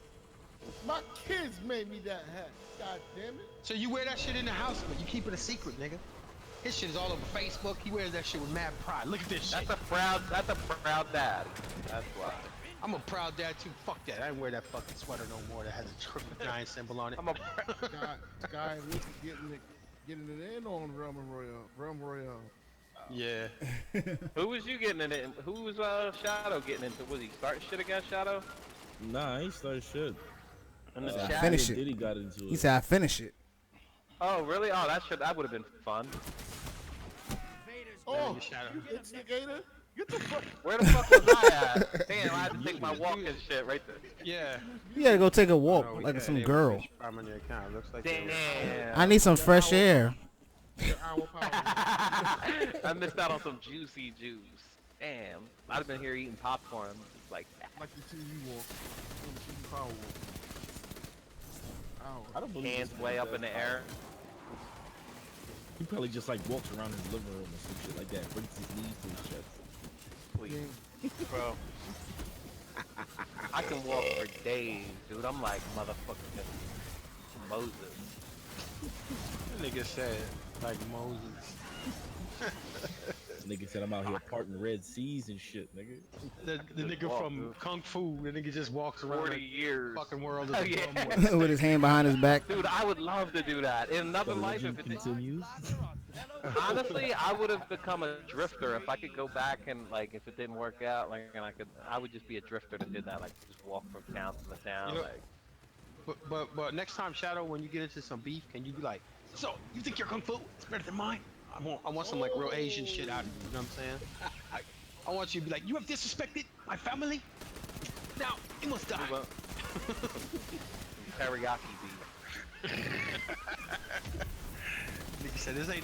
My kids made me that hat. God damn it. So you wear that shit in the house, but you keep it a secret, nigga. His shit is all over Facebook. He wears that shit with mad pride. Look at this shit. That's a proud dad. That's why. I'm a proud dad too. Fuck that. I don't wear that fucking sweater no more that has a triple giant symbol on it. I'm a Guy was getting it in on Realm Royale. Yeah. Who was you getting in it? Who was Shadow getting into? Was he starting shit against Shadow? Nah, I ain't started shit. In the I chat? finished it. Diddy got into He it. said I finish it. Oh really? Oh that would have been fun. Vader's Oh, your shadow. you instigator? Get the fuck. Where the fuck was I at? Damn, I had to take my walk and shit right there. Yeah. You gotta go take a walk Oh, like yeah, some they girl. were I'm on your account. Looks like Damn. I need some fresh air. Your hour power. I missed out on some juicy juice. Damn. I'd have been here eating popcorn like that. Like the TV walk. The TV power walk. I don't believe Hands this way man up does in the that. air. He probably just like walks around his living room or some shit like that. Brings his knees to his chest. Please. Bro. I can walk for days, dude. I'm like motherfucking Moses. Nigga said like Moses. Nigga said I'm out here parting Red Seas and shit, nigga. The Just nigga walk, from dude. Kung Fu. The nigga just walks around 40 the years. fucking world is Oh, a yeah. bum with. With his hand behind his back. Dude, I would love to do that. In another The life, legend if it did, continues. honestly, I would have become a drifter if I could go back and like if it didn't work out, like and I would just be a drifter that did that, like just walk from town to town, You know- like. But next time, Shadow, when you get into some beef, can you be like, so you think your Kung Fu is better than mine? I want some like real Asian shit out of you. You know what I'm saying? I want you to be like, you have disrespected my family. Now you must die. Well, teriyaki beef. Nigga said this ain't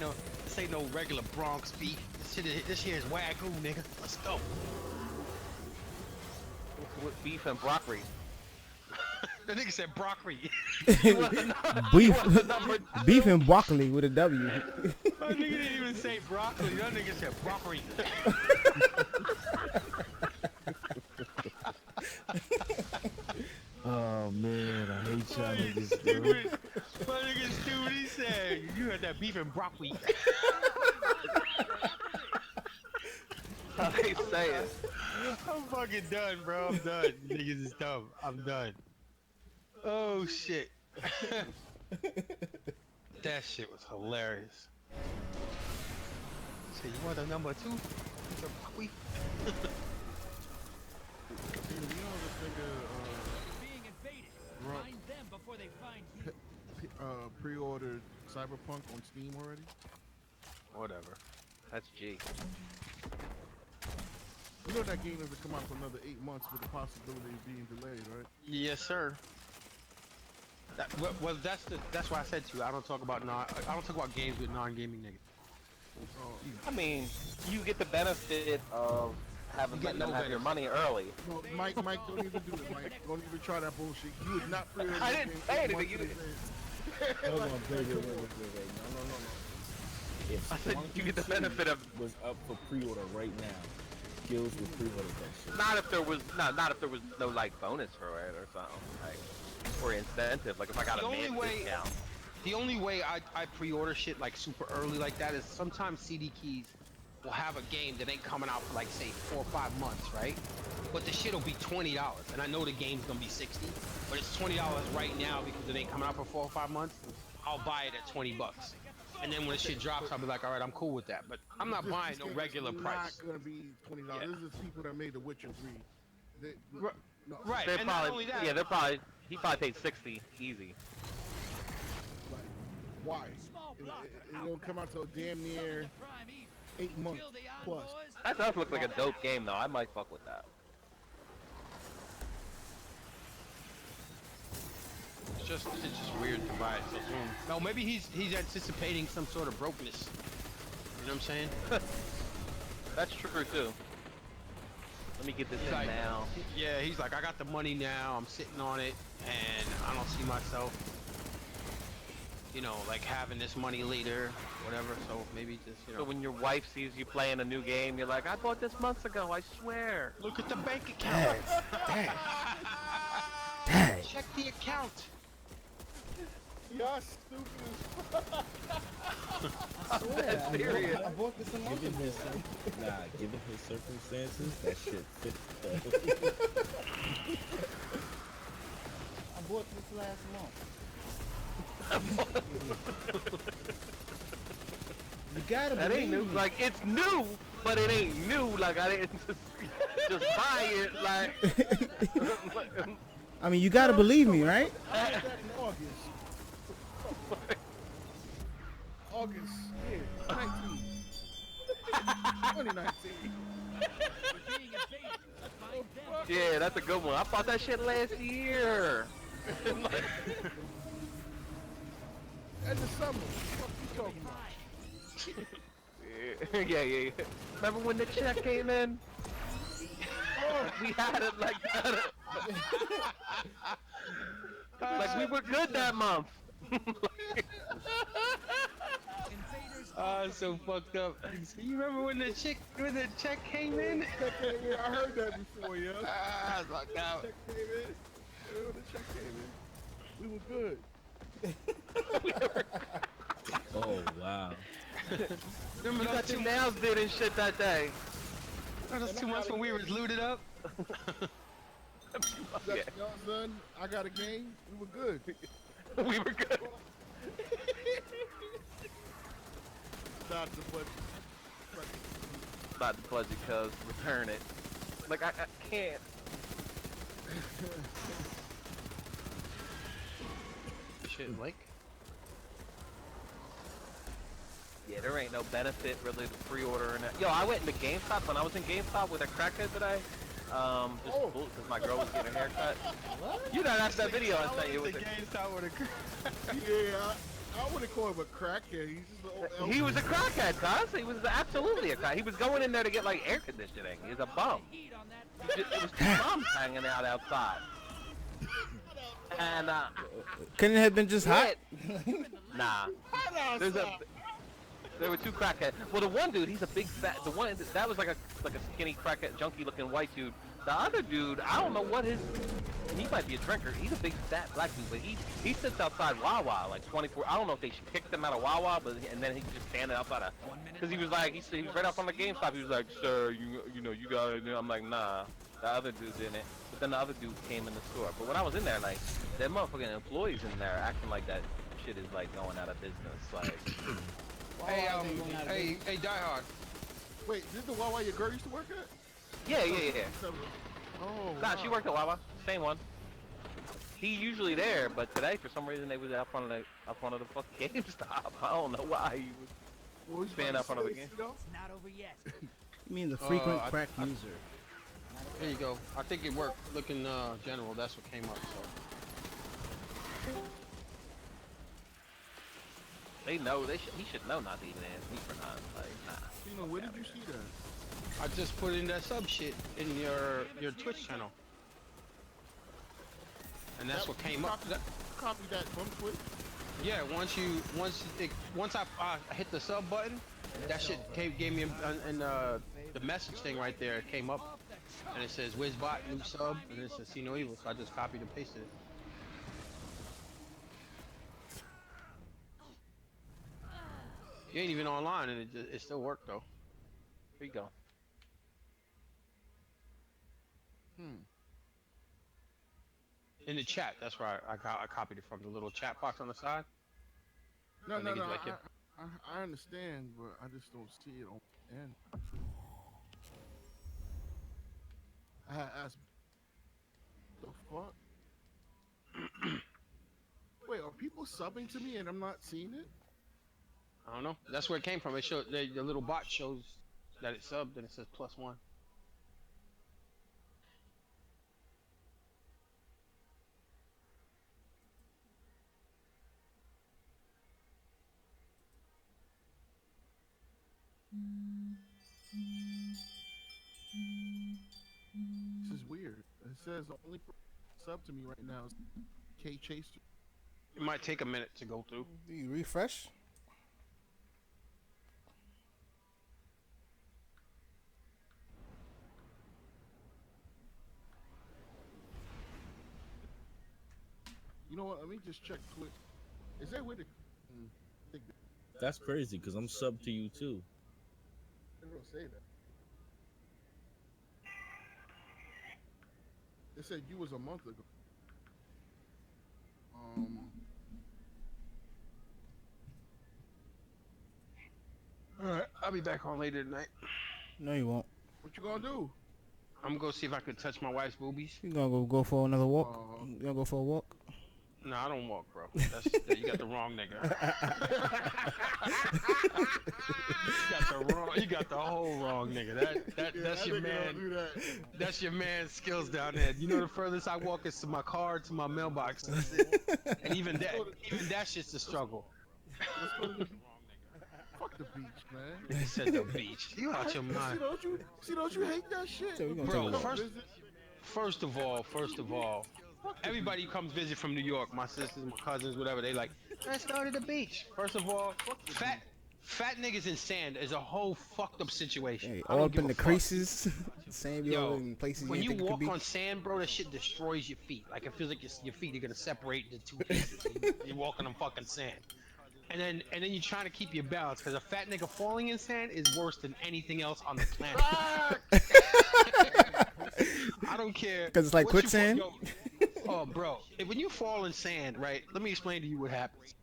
no regular Bronx beef. This here is Wagyu, nigga. Let's go. With beef and broccoli. The nigga said broccoli. Beef and broccoli with a W. My nigga didn't even say broccoli. That nigga said broccoli. Oh man, I hate y'all niggas, dude. Stupid. My nigga stupid. He said you had that beef and broccoli. How they say it. I'm fucking done, bro. I'm done. You niggas is dumb. I'm done. Oh shit. That shit was hilarious. So you want a number 2? It's a broccoli. You know this nigga being invaded. Bro. Find them before they find you. pre-ordered Cyberpunk on Steam already? Whatever. That's G. You know that game doesn't come out for another 8 months with the possibility of being delayed, right? Yes, sir. Well, that's why I said to you. I don't talk about games with non-gaming niggas. I mean, you get the benefit of having You get letting them no have your benefit. money early. No, Mike, don't even do it, Mike. Don't even try that bullshit. You would not pre-order. I this didn't game say 8 anything, months you in didn't- advance. Hold on, Like, wait. come on. No. If I said you get the Splunky 2 benefit of was up for pre-order right now, Gills would pre-order that shit. not if there was no like bonus for it or something like or incentive. Like if I got The a only mad way- discount. The only way I pre-order shit like super early like that is sometimes CD keys will have a game that ain't coming out for like say 4 or 5 months, right? But the shit'll be $20, and I know the game's gonna be 60, but it's $20 right now because it ain't coming out for 4 or 5 months. I'll buy it at $20, and then when the shit drops, I'll be like, all right, I'm cool with that. But I'm not buying This no game regular is price. Not gonna be $20. Yeah. This is people that made The Witcher 3. They, Ri- no, Right, They're and not probably only that, he probably paid 60 easy. Like, why? Small It, block it don't come out till damn near prime evil. 8 months Kill the plus. envoys. That does look like a dope game though. I might fuck with that. it's just weird to buy it so soon. No, maybe he's anticipating some sort of brokenness. You know what I'm saying? That's true too. Let me get this He's in like, now. yeah, he's like, I got the money now, I'm sitting on it, and I don't see myself, you know, like having this money later, whatever. So maybe just, you So know, when your wife sees you playing a new game, you're like, I bought this months ago, I swear. look at the bank account. Dang. Check the account. Y'all stupid I'm dead serious. I bought this a month Given ago. his, given his circumstances, that shit fit though. I bought this last month. You gotta That believe ain't new. me. Like it's new, but it ain't new. Like I didn't just buy it. Like I mean, you gotta believe me, right? I did that in August. August, yeah, 2019. Being invaded. Find them. yeah, that's a good one. I bought that shit last year. In the summer. What you talking about? Yeah. Remember when the check came in? We had it like that. Like we were good that month. So fucked up. You remember when the check came in? Yeah, I heard that before, yo. Ah, fucked out. Check came in. When the check came in, we were good. Oh wow. Remember You those got 2 your months? nails did and shit that day. Those 2 months when we were looted up? Yeah, Y'all son, I got a game. We were good. we were good. Not the budget. Not the budget, cuz return it. Like I can't. Shit, like. Yeah, there ain't no benefit really to pre-ordering it. Yo, I went into GameStop when I was in GameStop with a crackhead today. Just because my girl was getting a haircut. You know, that's that video I sent you with the... Yeah, I wouldn't call him a crackhead. He's just an old He was a crackhead, cuz. He was absolutely a crackhead. He was going in there to get, like, air conditioning. He's a bum. Heat on that. It was two bums hanging out outside. And, Couldn't it have been just hot? Nah. There were two crackheads. Well, the one dude, he's a big fat. The one that was like a skinny crackhead, junky looking white dude. The other dude, I don't know what his. He might be a drinker. He's a big fat black dude, but he sits outside Wawa like 24. I don't know if they kicked him out of Wawa, but and then he just standing outside of. Because he was like he was right up on the GameStop. He was like, sir, you know you got it. I'm like, nah. The other dude didn't. But then the other dude came in the store. But when I was in there, like, there motherfucking employees in there acting like that shit is like going out of business. Like. Hey, Die Hard. Wait, this is the Wawa your girl used to work at? Yeah. Oh, Nah, wow. she worked at Wawa. Same one. He usually there, but today for some reason they was up on the fucking GameStop. I don't know why he was. What was you Stand about up to on the say, game. Cito? It's not over yet. You mean the frequent I- crack user? There you go. I think it worked. Looking general, that's what came up. So. They know. He should know not to even ask me for none. Like, nah. You know, where did you see that? I just put in that sub shit in your Twitch channel, and that's what came up. Copy that from Twitch. Yeah, once I hit the sub button, that shit gave me the message thing right there came up, and it says WizBot new sub, and it says see no evil. So I just copied and pasted it. You ain't even online, and it still worked though. Here you go. In the chat, that's where I copied it from, the little chat box on the side. No, I no, think no. it's like I understand, but I just don't see it on end. I had asked, the fuck? Wait, are people subbing to me and I'm not seeing it? I don't know. That's where it came from. It showed the little bot shows that it's subbed, and it says +1. This is weird. It says the only person sub to me right now is K Chaser. It might take a minute to go through. Do you refresh? You know what? Let me just check Twitch. Is that where the? That's crazy because I'm sub to you too. They don't say that. They said you was a month ago. Alright, I'll be back on later tonight. No, you won't. What you gonna do? I'm gonna go see if I can touch my wife's boobies. You gonna go for another walk? You gonna go for a walk? No, I don't walk, bro. You got the wrong nigga. You got the whole wrong nigga. That's your man. That's your man's skills down there. You know, the furthest I walk is to my car, to my mailbox. That's it. And even that shit's a struggle. Fuck the beach, man. He said the beach. You out your mind. Don't you hate that shit? So we gonna Bro, take a walk. first of all, everybody who comes visit from New York, my sisters, my cousins, whatever, they like, let's go to the beach. First of all, fat niggas in sand is a whole fucked up situation. Hey, I all don't up give in a the fuck. creases, same Yo, in places when you you think it could walk be. on sand, bro, that shit destroys your feet. Like, it feels like your feet are gonna separate into two pieces. You're walking on fucking sand. And then you're trying to keep your balance, because a fat nigga falling in sand is worse than anything else on the planet. I don't care. Because it's like what you quicksand? Oh, bro. When you fall in sand, right, let me explain to you what happens.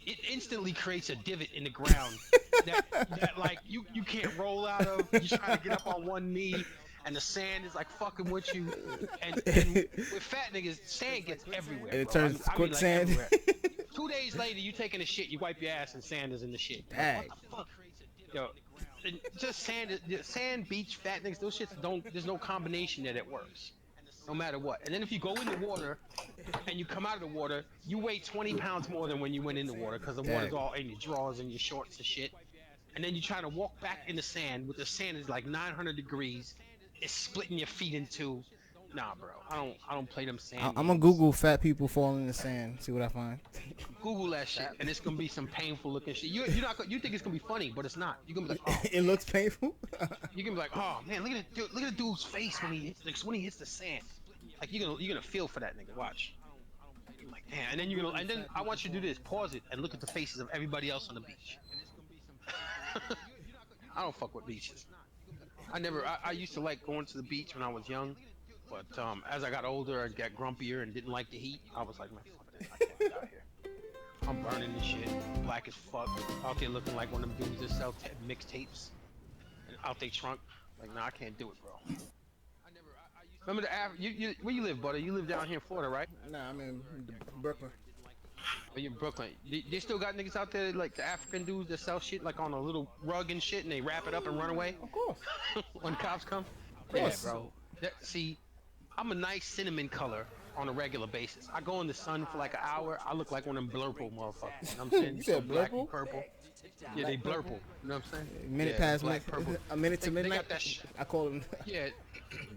It instantly creates a divot in the ground that like, you can't roll out of. You're trying to get up on one knee, and the sand is, like, fucking with you. And with fat niggas, sand gets everywhere, And it bro. turns quicksand. Like, everywhere. 2 days later, you taking a shit, you wipe your ass, and sand is in the shit. Dang. Like, what the fuck? Yo, and just sand, beach, fat niggas, those shits there's no combination that it works. No matter what. And then if you go in the water, and you come out of the water, you weigh 20 pounds more than when you went in the water, because the water's all in your drawers and your shorts and shit. And then you're trying to walk back in the sand, with the sand is like 900 degrees. It's splitting your feet in two. Nah, bro. I don't play them sand I'm gonna Google fat people falling in the sand. See what I find. Google that shit, and it's gonna be some painful looking shit. You think it's gonna be funny, but it's not. You're gonna be like, oh. It looks painful. You're gonna be like, oh man, look at the dude's face when he hits the sand. Like, you're gonna feel for that nigga. Watch. You're like, damn. And then I want you to do this. Pause it and look at the faces of everybody else on the beach. I don't fuck with beaches. I used to like going to the beach when I was young, but as I got older and got grumpier and didn't like the heat, I was like, man, fuck this, I can't get out here. I'm burning this shit, black as fuck, out there looking like one of them dudes that sell mixtapes, and out they trunk. Like, nah, I can't do it, bro. Remember where you live, buddy? You live down here in Florida, right? Nah, I'm in Brooklyn. Oh, you're in Brooklyn. They still got niggas out there, like the African dudes that sell shit like on a little rug and shit, and they wrap it up and run away? Of course. When cops come? course. Yeah, bro. See, I'm a nice cinnamon color on a regular basis. I go in the sun for like an hour, I look like one of them blurple motherfuckers. You know what I'm saying? You So said black and blurple? purple. Yeah, they blurple. You know what I'm saying? Minute Yeah, past black, purple. a minute to They midnight. got that shit. I call them. Yeah,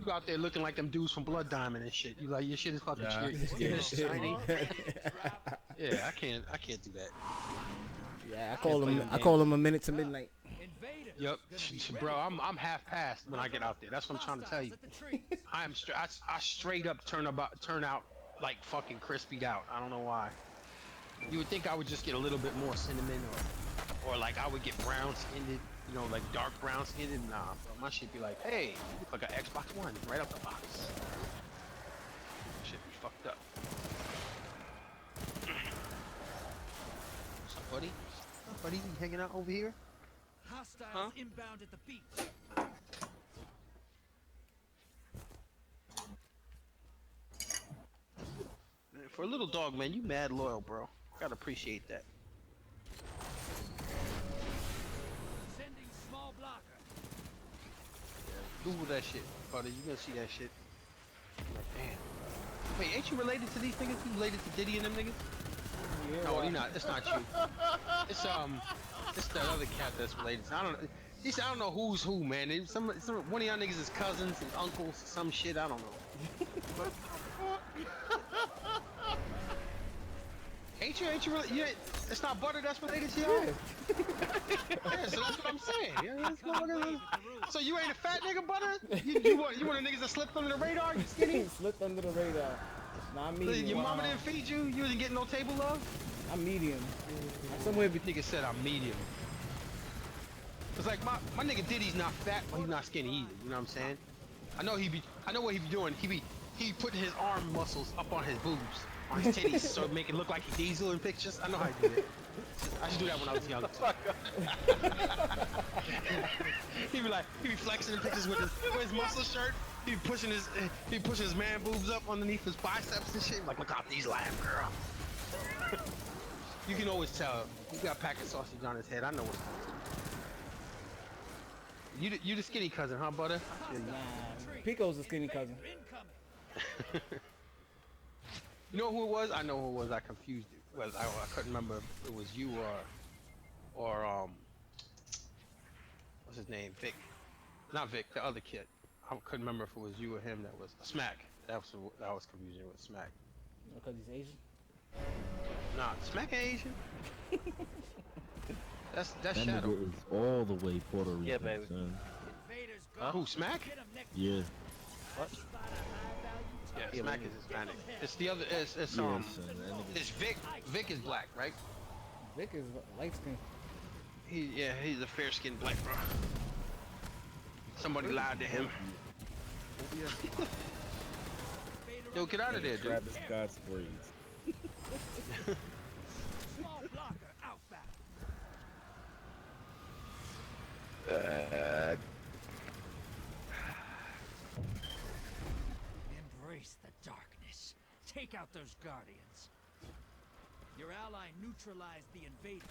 you out there looking like them dudes from Blood Diamond and shit. You like your shit is fucking Yeah. your skin is shiny. Yeah, I can't do that. Yeah, I call them a minute to midnight. Invaders. Yep, Gonna be bro, ready. I'm half past when I get out there. That's what I'm trying to tell you. Hostiles at the trees. I straight up turn out like fucking crispied out. I don't know why. You would think I would just get a little bit more cinnamon or like I would get brown skinned, you know, like dark brown skinned. Nah, bro, my shit be like, hey, you look like an Xbox One right out the box. Shit be fucked up. What's up, buddy? What's up, buddy? You hanging out over here? Hostiles inbound at the beach. Man, for a little dog, man, you mad loyal, bro. Gotta appreciate that. Sending small blocker. Google that shit, buddy. You gonna see that shit. Like, damn. Wait, ain't you related to these niggas? You related to Diddy and them niggas? No, you're not. It's not you. It's that other cat that's related. I don't know. I don't know who's who, man. One of y'all niggas is cousins, his uncles, some shit. I don't know. Ain't you it's not Butter that's related to y'all? Yeah, so that's what I'm saying. Yeah, so you ain't a fat nigga, Butter? You one of the niggas that slipped under the radar? You skinny? Slipped under the radar. Nah, I'm medium. Your mama didn't feed you? You didn't get no table love? I'm medium. I'm somewhere between. Nigga said I'm medium. It's like my nigga Diddy's not fat, but he's not skinny either. You know what I'm saying? I know what he be doing. He putting his arm muscles up on his boobs, on his titties, so make it look like he Diesel in pictures. I know how he do it. I should do that when I was young. he be flexing in pictures with his muscle shirt. He be pushing his man boobs up underneath his biceps and shit. Like, look out these laugh, girl. You can always tell. He got a pack of sausage on his head. I know what's going on. You the skinny cousin, huh, Butter? Nah, Pico's a skinny cousin. You know who it was? I know who it was. I confused it. Well, I couldn't remember if it was you or what's his name? Vic. Not Vic, the other kid. I couldn't remember if it was you or him that was Smack. That was confusing with Smack. Because he's Asian? Nah, Smack ain't Asian. That's That Shadow. nigga is all the way Puerto Rican, Yeah, baby. son. Invaders Huh? Who, Smack? Yeah. What? Yeah, Smack is Hispanic. It's the other. It's Yeah, son, that nigga. It's Vic. Vic is black, right? Vic is light skin. He's a fair-skinned black bro. Somebody lied to him. Yo, get out of there, dude. Travis Scott's braids. Small blocker outbound. Embrace the darkness. Take out those guardians. Your ally neutralized the invader.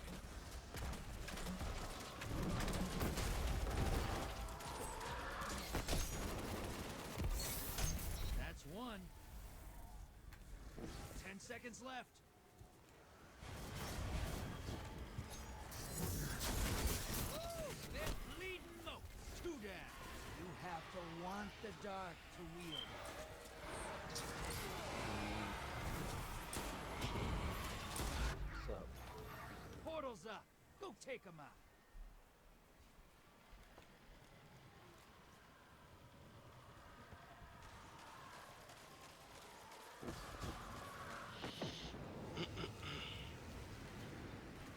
That's one. 10 seconds left. They're bleeding low. 2 down. You have to want the dark to wield it. What's up? Portal's up. Go take them out.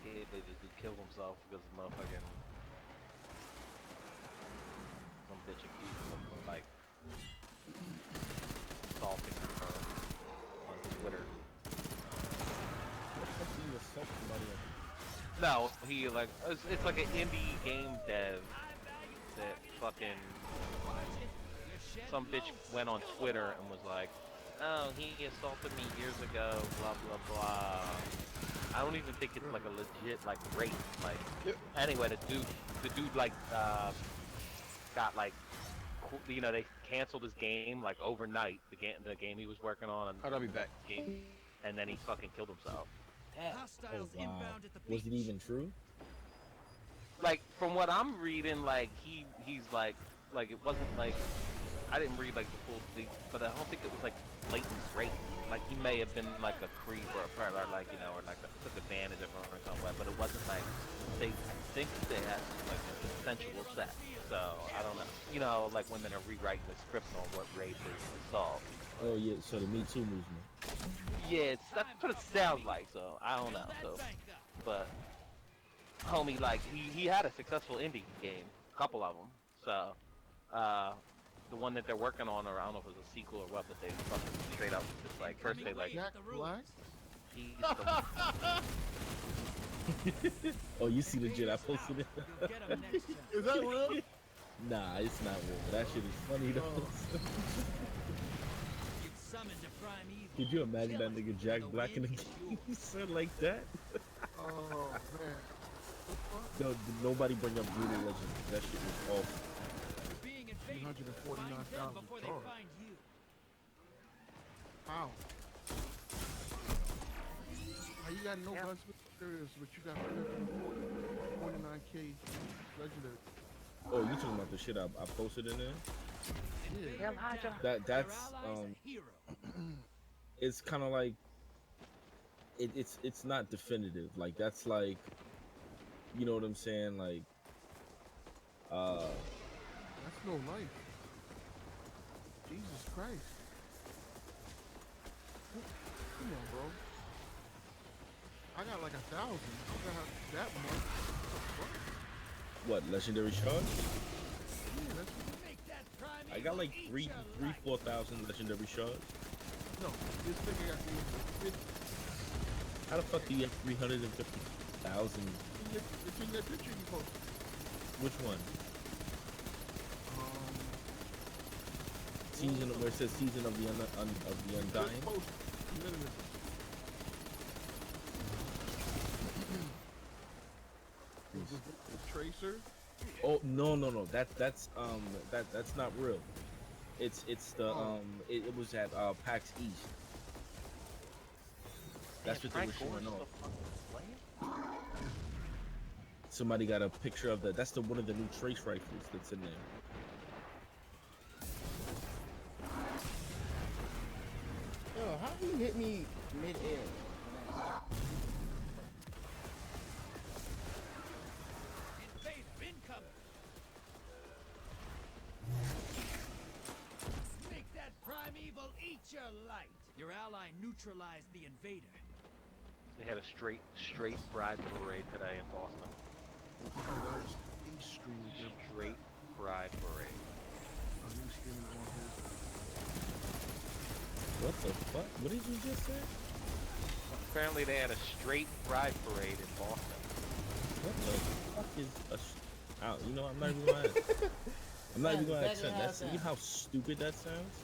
Yeah, they just killed himself because of motherfucking some bitch accused him of like stalking her on Twitter. He assault somebody else. No, he like it's like an indie game dev that fucking some bitch went on Twitter and was like, "Oh, he assaulted me years ago, blah blah blah." I don't even think it's like a legit like rape. Like anyway, the dude like got like they canceled his game like overnight. The game he was working on, and I'll be back. and then he fucking killed himself. Oh Hostiles wow. inbound at the Was it beach. even true? Like from what I'm reading, like he's like it wasn't like I didn't read like the full thing, but I don't think it was like blatant rape. Like he may have been like a creep or a predator, like or like took advantage of her or something. But it wasn't like they think they had like a consensual sex. So I don't know. Like women are rewriting the script on what rape is assault. Oh yeah, so the Me Too movement. Yeah, that's what it sounds like. So I don't know. So, but homie, like he had a successful indie game, a couple of them. So, the one that they're working on, or I don't know if it was a sequel or what, but they fucking straight up just like first they like Jack Black. he's the, Oh, you see the shit I posted it? You'll get 'em next time. Is that real? Nah, it's not real. That shit is funny though. You've summoned a prime evil. Could you imagine that nigga Jack The Black in the wind is game yours. said like that? Oh man. No, nobody bring up Brutal Legend. That shit was awful. You're being invaded. 349,000 Find them before they charge. find you. How? How you got no guns materials, but you got 349K legendary? Oh, you talking about the shit I posted in there? Yeah. That's Your ally's a hero. it's kind of like it's not definitive. Like that's like, you know what I'm saying? Like, That's no life. Jesus Christ. Come on, bro. I got like 1,000. I don't got that much. what legendary charge? Yeah, that's Make that prime I got evil like eat three, your life. 4,000 legendary charge. no. This thing I got the 50. How the fuck do you have 350,000? It's in that picture you posted. Which one? Um, Season where it says season of the undying. just post a minute ago. The Tracer. Oh no. That's not real. It's the it was at PAX East. That's what they were showing off. Somebody got a picture of that. That's one of the new trace rifles that's in there. Yo, how do you hit me mid-air? Invader incoming. Make that prime evil eat your light. Your ally neutralized the invader. they had a straight pride parade today in Boston. Oh, that was East Street. Straight pride parade. East Street is on here. What the fuck? What did you just say? Apparently they had a straight pride parade in Boston. What the fuck is a? You know, I'm not even gonna. I'm not even gonna accent. That's you know how stupid that sounds.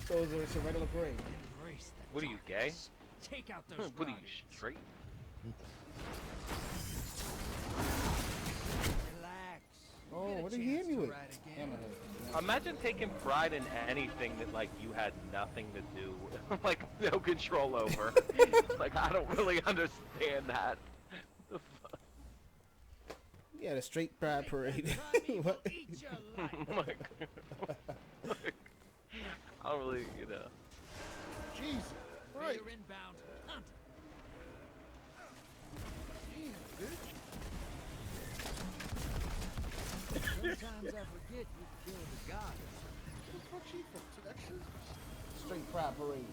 So it's a regular parade. Embrace the What are you, gay? darkness. Take out those What are you, riders. straight? Relax. Oh, Get a what did he hit chance me to with? ride again. Damn it. Imagine taking pride in anything that like you had nothing to do, like no control over. Like I don't really understand that. You had a straight pride parade. Prime evil What? eat your life. Like, I don't really, Jesus. Right. Invader inbound. Hunt. Damn, bitch. Sometimes I forget you killed the god. What the fuck she from? Texas? Straight pride parade.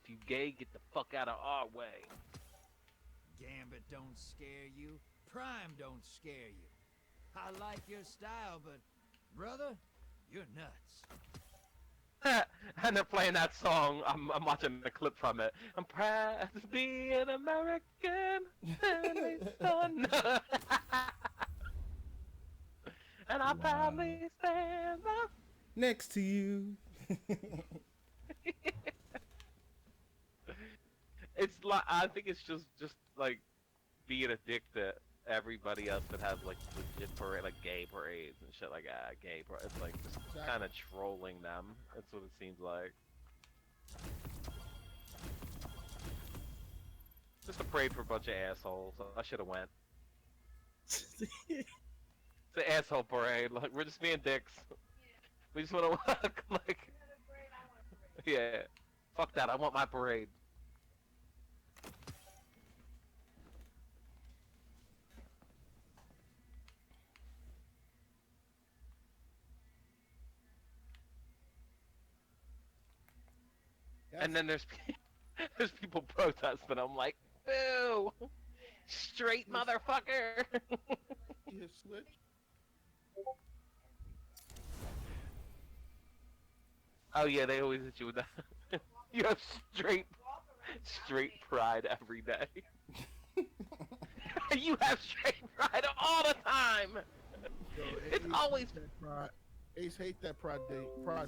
if you gay, get the fuck out of our way. Gambit don't scare you. Prime don't scare you. I like your style, but brother, you're nuts. And they're playing that song. I'm watching a clip from it. I'm proud to be an American. Son. And I proudly stand up. Next to you. It's like I think it's just like being a dick that everybody else that has like legit parade, like gay parades and shit like that. Gay parade. It's like just kind of trolling them. That's what it seems like. Just a parade for a bunch of assholes. I should have went. It's an asshole parade. Like we're just being dicks. We just want to like. Yeah. Fuck that. I want my parade. And then there's there's people protesting. I'm like, boo, straight motherfucker. You switch. Oh yeah, they always hit you with that. You have straight pride every day. You have straight pride all the time. Yo, It's Ace always hates that pride. Ace hate that pride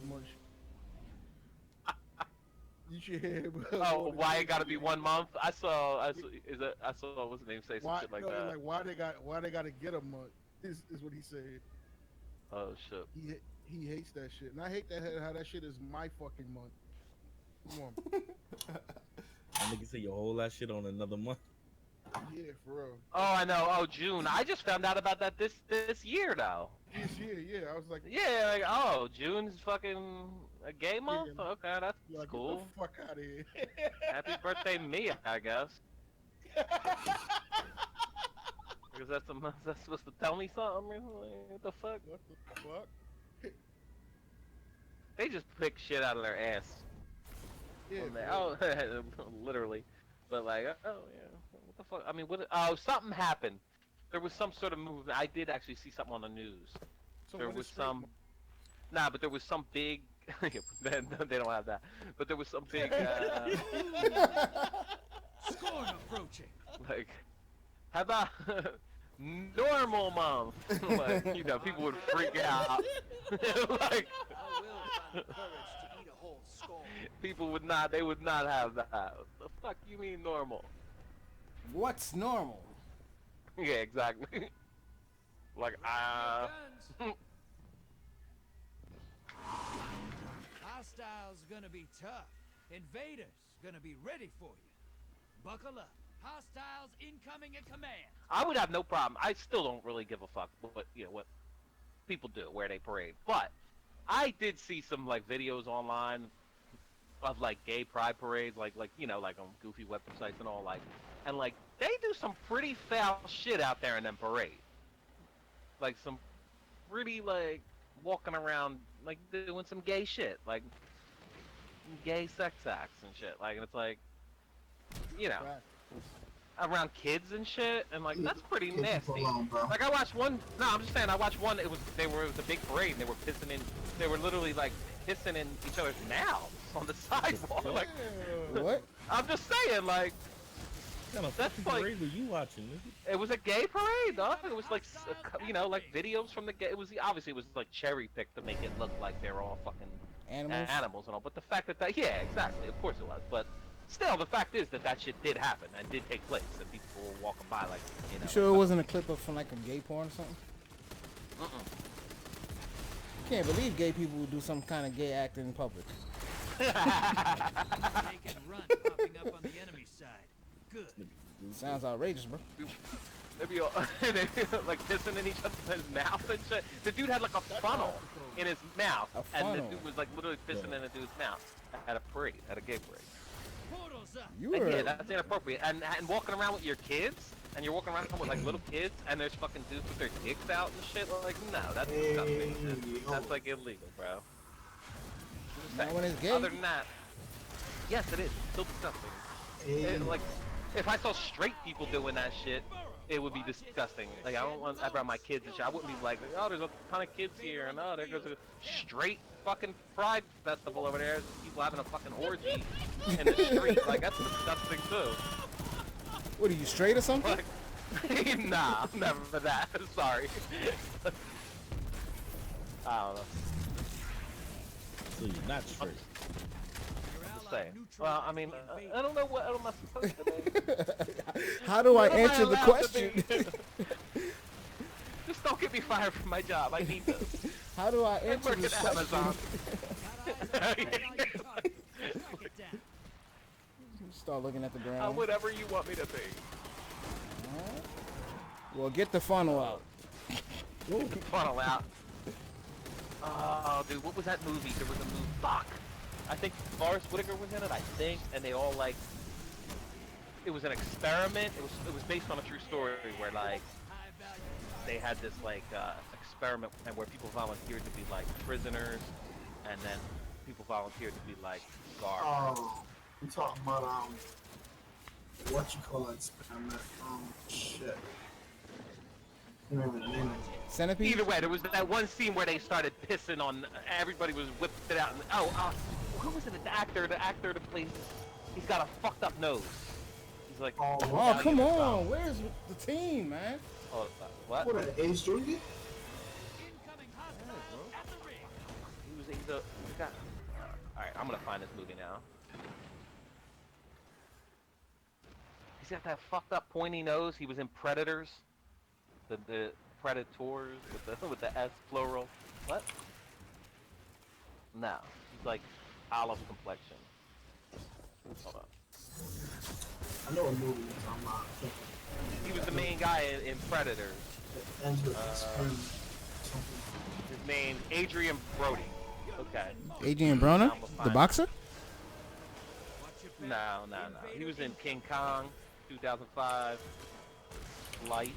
month. You should hear him. oh, why it gotta be 1 month? I saw what's his name say some Why, shit like no, that. like why they gotta get a month is what he said. Oh shit. He hates that shit, and I hate how that shit is my fucking month. Come on. That nigga say your whole last shit on another month. Yeah, for real. Oh, I know. Oh, June. I just found out about that this year though. This year, yeah, I was like, Yeah, like oh, June's fucking a gay month. Yeah. Okay, that's you're like, cool. get the fuck out of here. Happy birthday, me, I guess. Because that's supposed to tell me something. Like, what the fuck? What the fuck? They just pick shit out of their ass. Yeah, When they- for real. oh, literally. But like, oh yeah, what the fuck? I mean, what? Oh, something happened. There was some sort of movement. I did actually see something on the news. So There when was it's straight some. Nah, but there was some big. They don't have that. But there was some big. Scorn approaching. Like, how about normal month? Like, you know, people would freak out. Like, I will find the courage to eat a whole scorn. people would not. They would not have that. What the fuck you mean normal? What's normal? Yeah, exactly. Like, Guns. Hostiles gonna be tough. Invaders gonna be ready for you. Buckle up. Hostiles incoming at command. I would have no problem. I still don't really give a fuck what people do, where they parade. But I did see some like videos online of like gay pride parades, like you know, like on goofy websites and all, like, and like they do some pretty foul shit out there in them parades. Like some pretty like walking around like doing some gay shit, like gay sex acts and shit. Like, and it's like, you know, around kids and shit, and like that's pretty nasty. Like I watched one. No, I'm just saying I watched one. It was a big parade, and they were pissing in. They were literally like pissing in each other's mouths on the sidewalk. Like, What? I'm just saying, like, What kind of That's fucking like- parade were you watching, nigga? it was a gay parade, dog. It was like, you know, like videos from the gay. It was obviously it was like cherry picked to make it look like they're all fucking Animals? and all. But the fact that yeah, exactly, of course it was. But still, the fact is that shit did happen and did take place, and people were walking by like, you know. You sure it wasn't a clip of from like a gay porn or something? Can't believe gay people would do some kind of gay act in public. Take and run, popping up on the enemy side. Good. Sounds outrageous, bro. They'd be all, like pissing in each other's mouth and shit. The dude had like a funnel in his mouth, A and the funnel? dude was like literally pissing in the dude's mouth at a parade, at a gay parade. Portals up. You And were yeah, that's inappropriate. And walking around with your kids, and you're walking around with like little kids, and there's fucking dudes with their dicks out and shit. Like, no, that's disgusting. That's like illegal, bro. not when it's gay. Other than that, yes, it is. It's still disgusting. Like, if I saw straight people doing that shit, it would be disgusting. Like, I don't want around my kids and shit. I wouldn't be like, oh, there's a ton of kids here, and oh, there goes a straight fucking pride festival over there. There's people having a fucking orgy in the street. Like, that's disgusting too. What are you, straight or something? Like, nah, never for that. Sorry. I don't know. So you're not straight. Your say? Well, I mean, I don't know what am I supposed to be. How do I What am answer the allowed to question? be? Just don't get me fired from my job. I need this. How do I I answer work this at question? Amazon. Start looking at the I'm ground. whatever you want me to be. Alright. Well, get the funnel out. Funnel out. Oh, dude, what was that movie? There was a movie. Fuck. I think Forrest Whitaker was in it. I think, and they all like. It was an experiment. It was based on a true story where like they had this like experiment where people volunteered to be like prisoners, and then people volunteered to be like guards. Oh, I'm talking about what you call it, experiment. Shit. I don't remember the name of it. Centipede? Either way, there was that one scene where they started pissing on. Everybody was whipping it out. And, who was it? The actor that plays. He's got a fucked up nose. He's like. Oh, Oh, come Italian. on. Where's the team, man? Oh, what? What an Ace Junior? He was. He's a. All right, I'm gonna find this movie now. He's got that fucked up pointy nose. He was in Predators. The Predators with the S plural. What? No, he's like olive complexion. Hold on. I know a movie you're talking about. He was the main guy in Predators. It ends with experiment. Something. His name's Adrian Brody. Okay. Adrian Broner? The boxer? No. He was in King Kong, 2005. Life.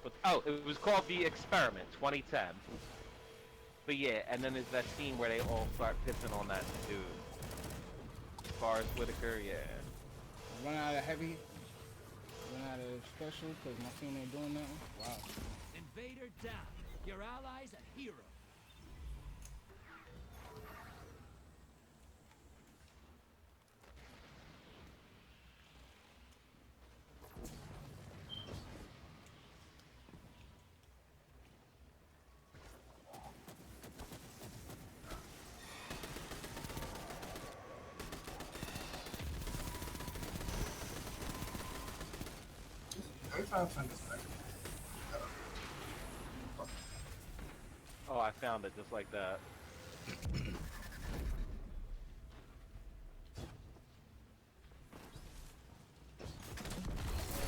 But, it was called The Experiment, 2010. But yeah, and then there's that scene where they all start pissing on that dude. Forrest Whitaker, yeah. Run out of heavy. Run out of special because my team ain't doing nothing. Wow. Invader down. Your ally's a hero. Every time I find this back. Oh, I found it just like that.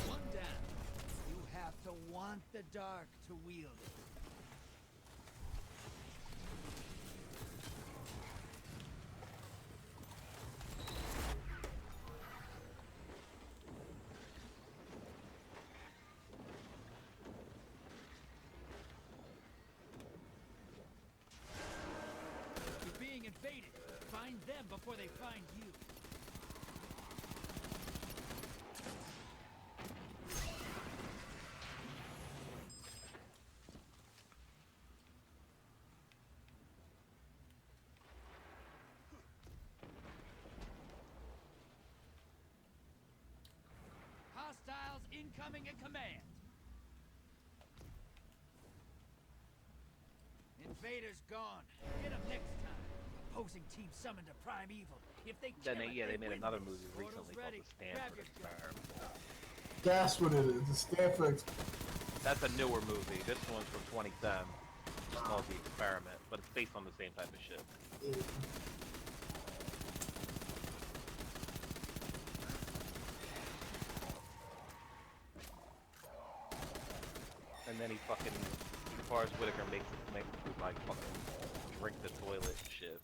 One down. You have to want the dark to wield it. You're being invaded. Find them before they find you. Hostiles incoming at command. Invaders gone. Get them next time. Opposing team summoned a prime evil. If they Then kill they it, made win. another movie Portal's recently called ready. The Stanford Grab your gun. Experiment. That's what it is. The Stanford That's a newer movie. This one's from 2010. It's called The Experiment, but it's based on the same type of shit. Experiment. And then he fucking, Forrest Whitaker makes like fucking drink the toilet and shit.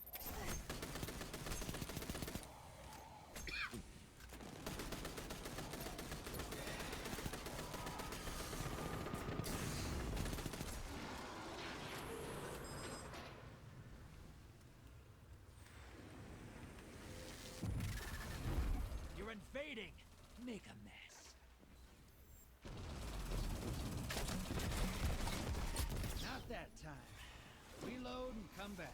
You're invading. Make a mess. Not that time. Reload and come back.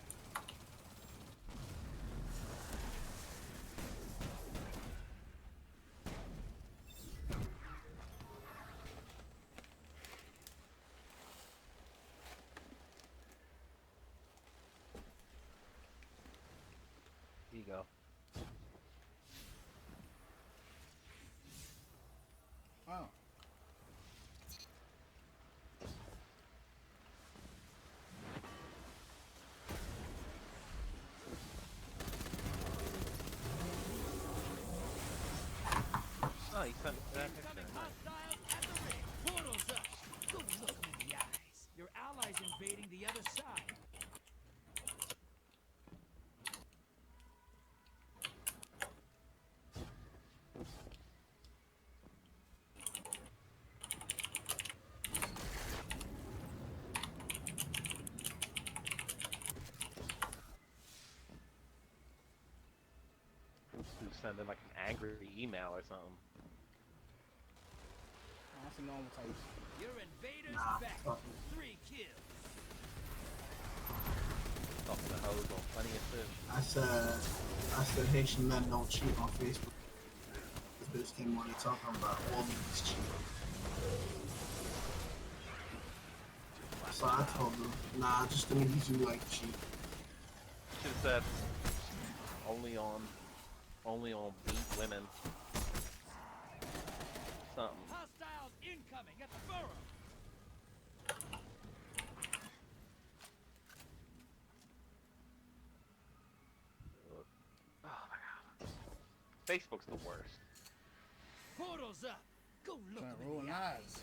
you sent me that picture. Incoming Nice. hostiles at the ring. Portals up. Go look me in the eyes. Your allies invading the other side. Who's sending like an angry email or something? That's a normal type. Your invaders Nah, back. fucking 3 kills. Talking to hoes on plenty of fish. I said Haitian men don't cheat on Facebook. This bitch came on here talking about all these cheat. So I told them, nah, just the niggas you like cheat. Should have said only on beat women. Something. Hostiles incoming at the burrow. Oh my god. Facebook's the worst. Portals up. Go look Trying to them roll in the eyes. eyes.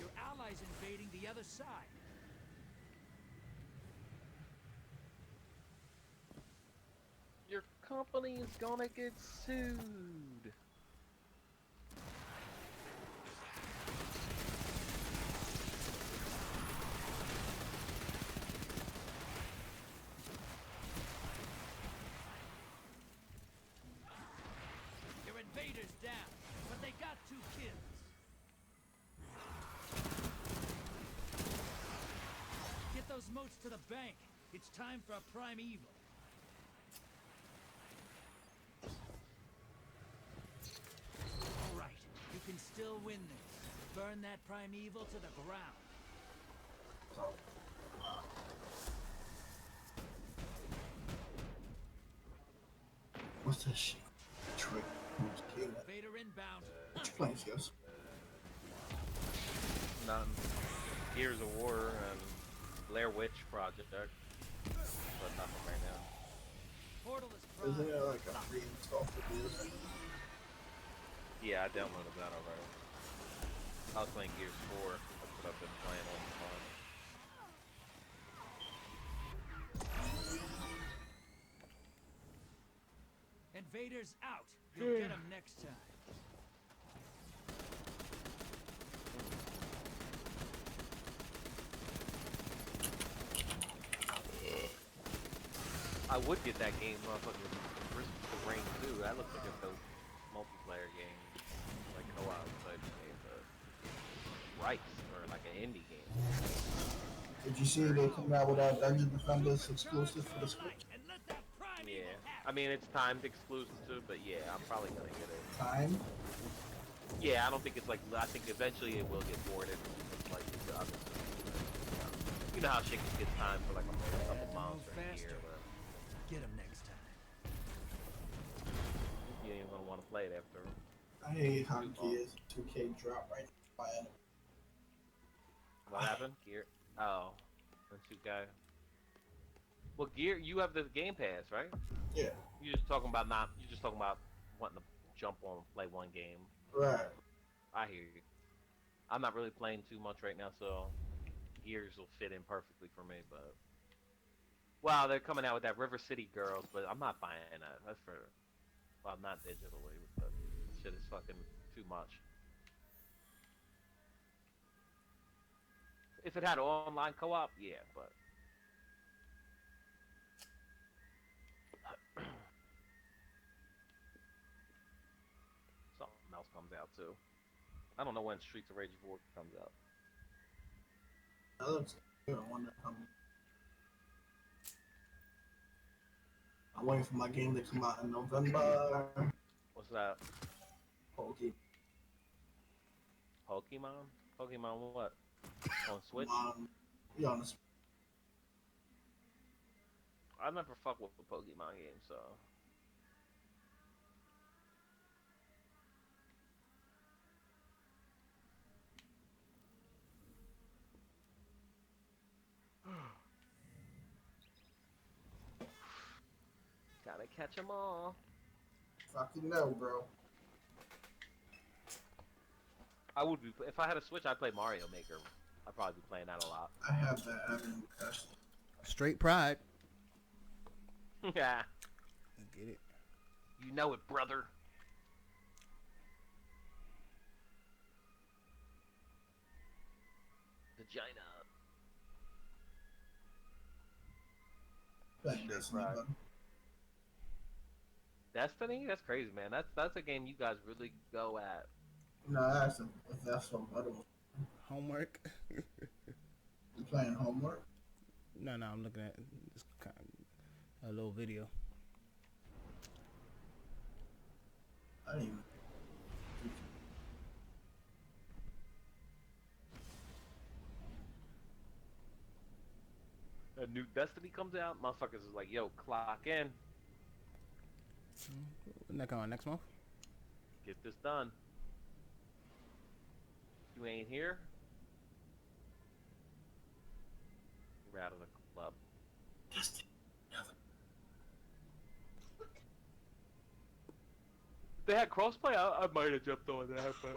Your allies invading the other side. Your company is gonna get sued. Your invaders down, but they got 2 kills. Get those moats to the bank. It's time for a primeval. All right, you can still win this. Burn that primeval to the ground. So, what's that shit? Trick. Vader inbound. What you playing, Fios? Nothing. Gears of War and Blair Witch Project, but nothing right now. Portal is Isn't primed. there like a free install for this? Yeah, I downloaded that already. I was playing Gears 4. That's what I've been playing all the time. Invaders out. You'll get them next time. I would get that game, motherfucker, with the Ring 2. That looks like a dope multiplayer game, like co-op type game, but rights or like an indie game. Did you see they coming out with our Dungeon Defenders exclusive for the Switch? And let that primeval Yeah, happen. I mean it's timed exclusive, but yeah, I'm probably gonna get it. Time? Yeah, I don't think it's like. I think eventually it will get ported. It's like the other systems. You know how shit gets timed for like a couple months or a year, but Get them next time. you ain't gonna want to play it after. I hate how Gears 2K drop right now. What happened? Gear. Oh, the 2K. Well, Gear, you have the Game Pass, right? Yeah, You're just talking about not. You're just talking about wanting to jump on and play one game. right. I hear you. I'm not really playing too much right now, so Gears will fit in perfectly for me. But wow, they're coming out with that River City Girls, but I'm not buying that. That's for well, not digitally, but shit is fucking too much. If it had online co-op, yeah, but something else comes out too. I don't know when Streets of Rage 4 comes out. That looks good. I wonder how. I'm waiting for my game to come out in November. What's that? Okay. Pokemon? Pokemon what? On Switch? Be honest. I never fuck with the Pokemon game, so. Gotta catch 'em all. Fucking no, bro. I would be if I had a Switch. I'd play Mario Maker. I'd probably be playing that a lot. I have that. I haven't touched it. Straight pride. Yeah, Get it? you know it, brother. Vagina. Playing Destiny, Right. bud. Destiny? That's crazy, man. That's a game you guys really go at. No, that's what Bud was. Homework. You playing homework? No, I'm looking at this kind of, a little video. I didn't even. A new Destiny comes out, motherfuckers is like, yo, clock in, Next month. get this done. You ain't here, you're out of the club. Destiny. If they had crossplay, I might have jumped on that, but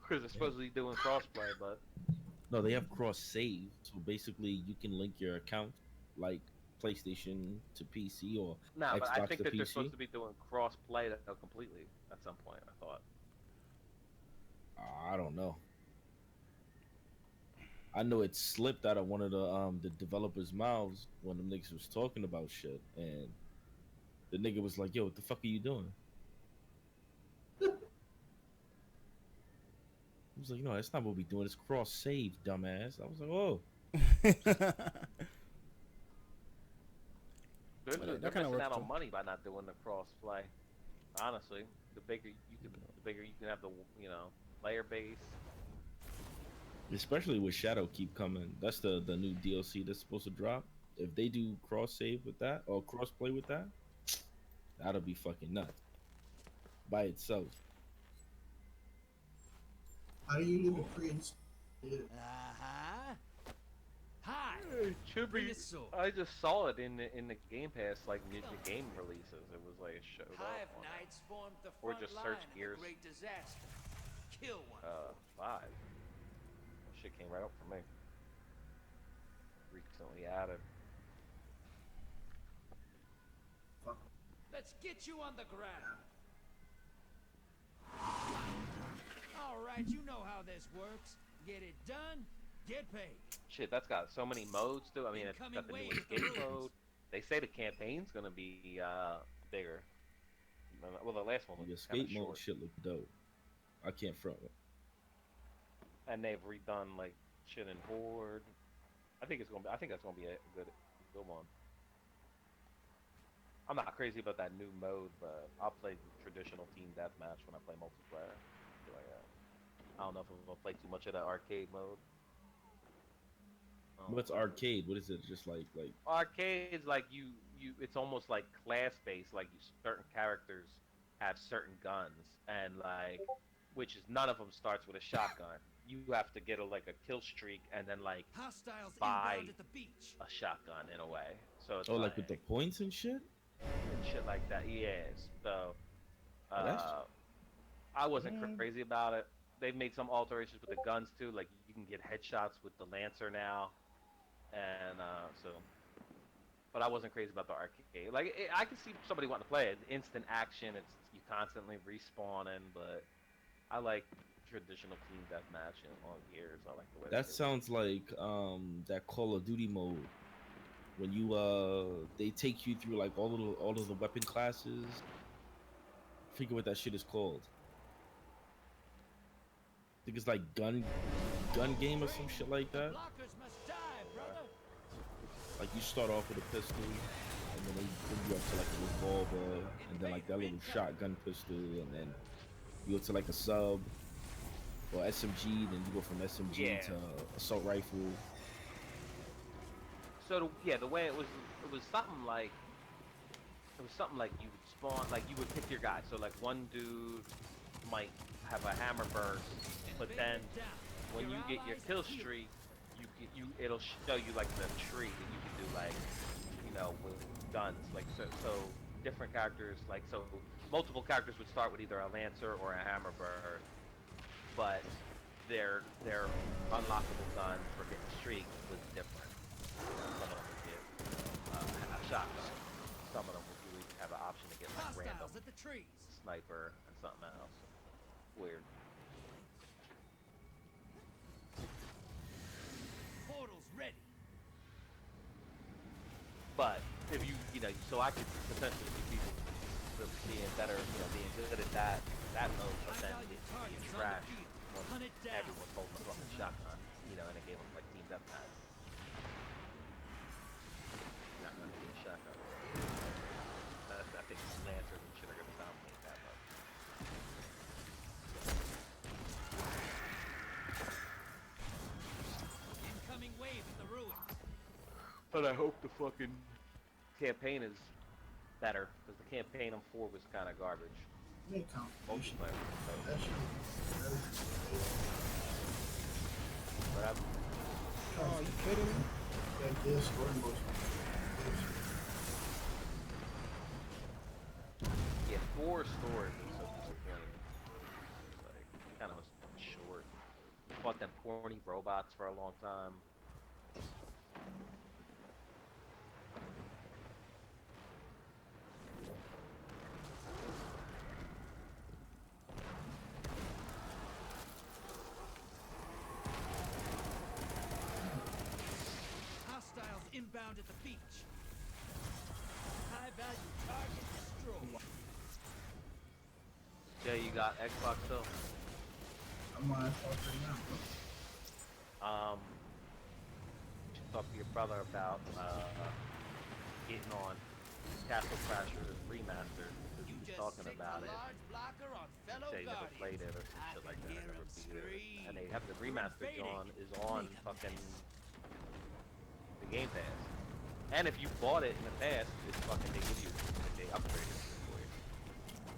because it's supposedly doing crossplay, but No, they have cross save, so basically you can link your account like PlayStation to PC or nah. But I Xbox think to that they're PC. supposed to be doing crossplay completely at some point. I thought. I don't know. I know it slipped out of one of the developers' mouths when the niggas was talking about shit, and the nigga was like, "Yo, what the fuck are you doing?" He was like, "No, that's not what we doing. It's cross save, dumbass." I was like, "Oh, They're, Well, they're that kinda missing out works, on too. money by not doing the crossplay. Honestly, the bigger you can have the player base. especially with Shadow keep coming. That's the new DLC that's supposed to drop. If they do cross save with that or cross play with that, that'll be fucking nuts by itself." How do you even create? Uh-huh. Hi. It should Bring be. a sword. I just saw it in the Game Pass, like the game releases. It was like it showed Hive up on it. Knights formed the Or front just line search of Gears. the Great Disaster. Kill one. 5. That shit came right up for me. Recently added. Let's get you on the ground. All right, you know how this works. Get it done, get paid. Shit, that's got so many modes too. I mean, it's Incoming got the new wave escape balloons. mode. They say the campaign's gonna be bigger. Well, the last one The was kind of escape mode short, shit look dope. I can't front it. and they've redone like shit in Horde. I think that's gonna be a good one. I'm not crazy about that new mode, but I'll play traditional team deathmatch when I play multiplayer. Shit like that. I don't know if I'm gonna play too much of that arcade mode. What's arcade? What is it? Just like Arcades, like it's almost like class based. Like certain characters have certain guns, and like which is none of them starts with a shotgun. You have to get like a kill streak and then like Hostiles buy inbound at the beach. a shotgun in a way. So it's oh, like with the points and shit. and shit like that. Yes. So Oh, that's I wasn't crazy about it. They've made some alterations with the guns too. Like you can get headshots with the Lancer now, and so. But I wasn't crazy about the arcade. Like I can see somebody wanting to play it. Instant action. It's you constantly respawning, but I like traditional team deathmatch on Gears. I like the way that they do it. sounds like that Call of Duty mode when you they take you through like all of the weapon classes. I forget what that shit is called. I think it's like gun game or some shit like that. Blockers must die, brother. Like you start off with a pistol, and then they bring you up to like a revolver, and then like that little shotgun pistol, and then you go to like a sub or SMG, then you go from SMG to assault rifle. So the way it was something like you would spawn, like you would pick your guy. So like one dude might have a hammer burst, but then when you get your kill streak, it'll show you like the tree that you can do like with guns. Like so different characters, like so, multiple characters would start with either a Lancer or a Hammerbird, but their unlockable gun for getting streak was different. Some of them would get a shotgun. Some of them would have an option to get like random Hostiles at the trees. sniper and something else. Weird. Portal's ready. But if you know, so I could potentially see people being better, being good at that mode, but then being trash once everyone's holding a fucking shotgun, in a game of like Team Deathmatch. Not gonna be a shotgun. I think Lancers and shit are gonna dominate that mode. Incoming wave at the ruins. But I hope the fucking campaign is better, because the campaign on 4 was kind of garbage. Make competition. Multiplayer. That shit But I'm, Oh, you kidding me? that this story motion. yeah, 4 stories was so disappointing. Like, kind of was short. Fought them corny robots for a long time. Hostiles inbound at the beach. High value target destroyed. Yeah, you got Xbox still? I'm on Xbox right now, bro. You should talk to your brother about getting on Castle Crashers Remastered, because he You was just talking sicked about a it. large blocker on fellow Say he never guardians. played it or some I shit like can that. I hear never 'em beat it. scream. And they have the remastered Invading. is on Make 'em fucking miss. the Game Pass. And if you bought it in the past, it's fucking, they give you, they upgrade it for you.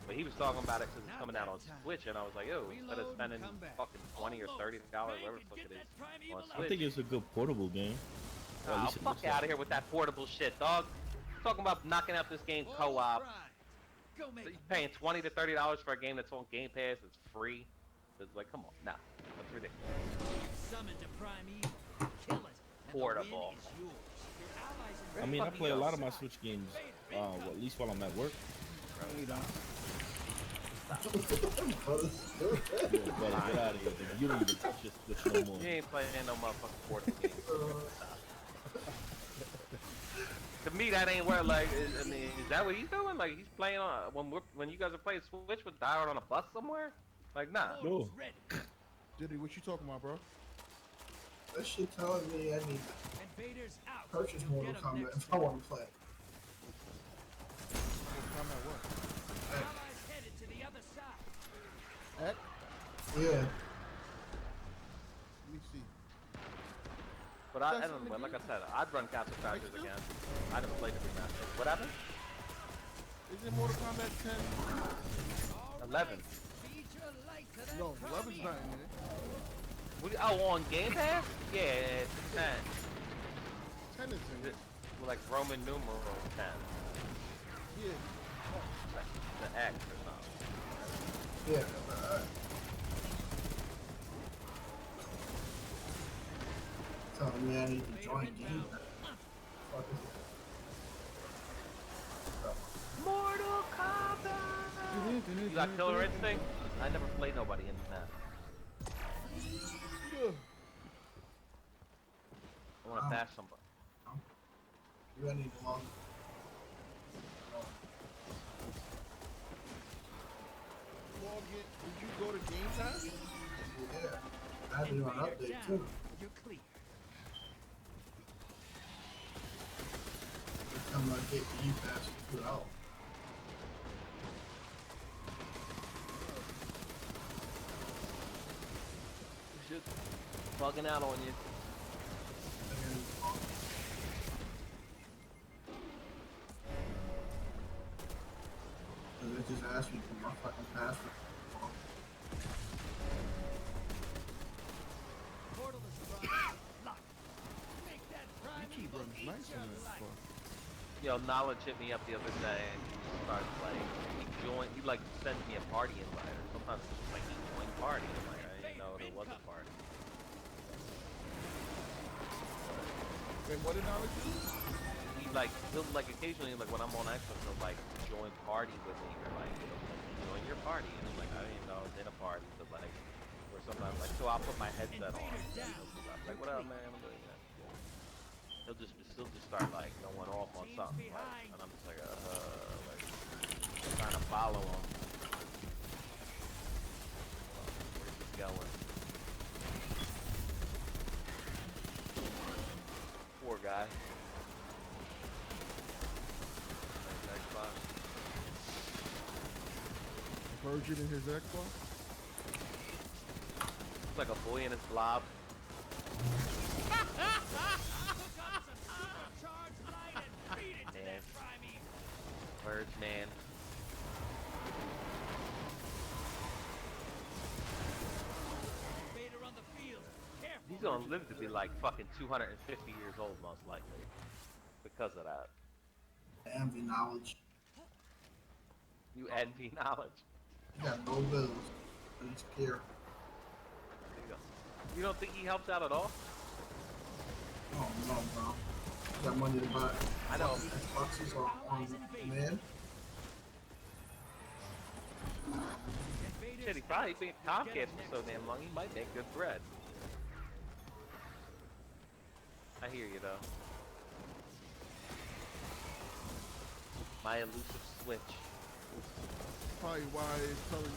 But he was talking about it because it's Not coming out that on time. Switch, and I was like, yo, instead of Reload and spending come back. fucking $20 or $30, whatever the fuck it is, on I Switch. think it's a good portable game. Or at Oh, least it fuck looks out like of here with that portable shit, dog. Talking about knocking out this game Portal co-op. primed. Go make You're 'em paying miss. $20 to $30 for a game that's on Game Pass. It's free. It's like, come on, nah, that's ridiculous. Summon to prime evil. Kill it. And Portable. The win is yours. Your allies in I mean, I fucking play a go. lot of my Switch games, well, at least while I'm at work. No, you don't. Yeah, brother, get out of here. Nigga. You don't even touch your Switch no more. You ain't playing no motherfucking portable games. To me, that ain't where, like, I mean, is that what he's doing? Like, he's playing on, when you guys are playing Switch with Dial on a bus somewhere? Like, nah. Portal's No. ready. Diddy, what you talking about, bro? That shit telling me I need Invaders out. to purchase You'll Mortal get 'em Kombat next if I want to play. I'm at work. Allies headed to the other side. Ek? Yeah. Let me see. But I don't know, like I said, I'd run Castle Crashers still? again. I never played the remaster. What happened? Isn't Mortal Kombat 10? All 11. right. Feed your light to that No, prime 11's evil. not in there. Oh, on Game Pass? Yeah, it's 10. 10 is in there. Well, like Roman numeral 10. Yeah. Like the X or something. Yeah. Telling me I need to join Game Pass. Fuck is it? Mortal Kombat! You got Killer Instinct? I never played nobody in that. I want to bash somebody. You I need to log. Did you go to Game Pass? Yeah. I had to do an update Down. too. You're clear. Every time I get Game Pass, you put out. Shit. Bugging out on you. And they just asked me for my fucking password. Portal is run. Lock. Make that prime YouTube evil runs eat nice your on this life. fuck. Yo, Knowledge hit me up the other day and he was starts like he like sends me a party invite, or sometimes it's just like he join party. I'm like, I didn't know there was a party. Wait, what did Alex do? He'll like occasionally like when I'm on Xbox he'll like join party with me or like join your party, and I'm like, I didn't know I was in a party, but like, or sometimes like so I'll put my headset on. Like, what up, man? I'm doing that. He'll just start like going off on something, like, and I'm just like trying to follow him. Where's he going? Poor guy. Nice Xbox. Virgin in his Xbox? It's like a boy in his blob. Man. Birds, man. He's gonna live to be like fucking 250 years old, most likely, because of that. Envy knowledge. You envy knowledge. You got no bills. Insecure. There you go. You don't think he helps out at all? Oh no, bro. You got money to buy I know. Xboxes on demand. Shit, he probably been Comcast for so damn long, he might make good bread. I hear you though. My elusive Switch. Probably why it's telling you.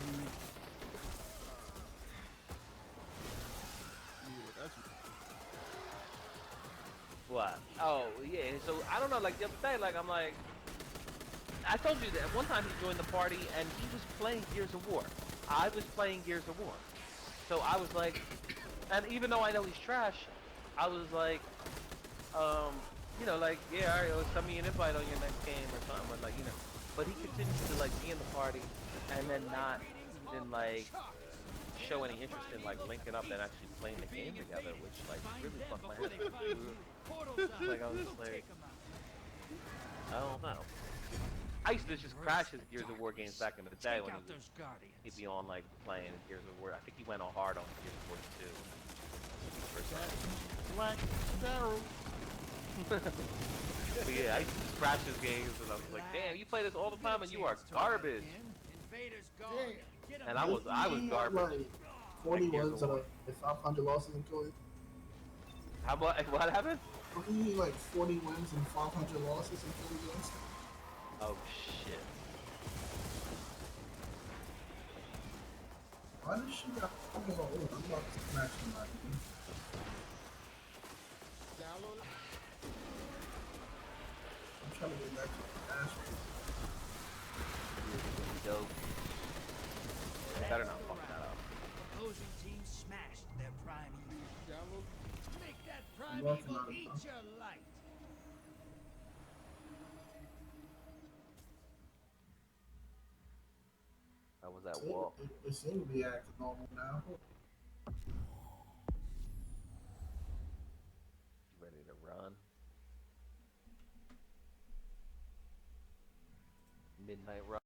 Yeah, that's. What? Oh, yeah, so I don't know, like the other day, like I'm like, I told you that one time he joined the party and he was playing Gears of War. I was playing Gears of War. So I was like, and even though I know he's trash, I was like, you know, like, yeah, alright, well, send me an invite on your next game or something, or like, you know. But he continues to like be in the party and then not even like show any interest in like linking up and actually playing the game together, which like really fucked my head up. Like I was just like, I don't know. I used to just crash his Gears of War games back in the day when he'd be on like playing Gears of War. I think he went on hard on Gears of War 2. Black Sparrow. But yeah, I used to just crash his games and I was like, damn, you play this all the time and you are garbage. And I was garbage. Like 40 wins and 500 losses in Korea. How much? What happened? Wasn't he like 40 wins and 500 losses in 40 games? Oh shit. Why does she got I'm about to smash somebody. Download it. I'm trying to get back to the Ash. Dope. Better not fuck that up. Opposing team smashed their prime evil. Download. Make that prime working evil on it, eat bro. your light. How was that walk? It seems to be acting normal now. Ready to run? Midnight run.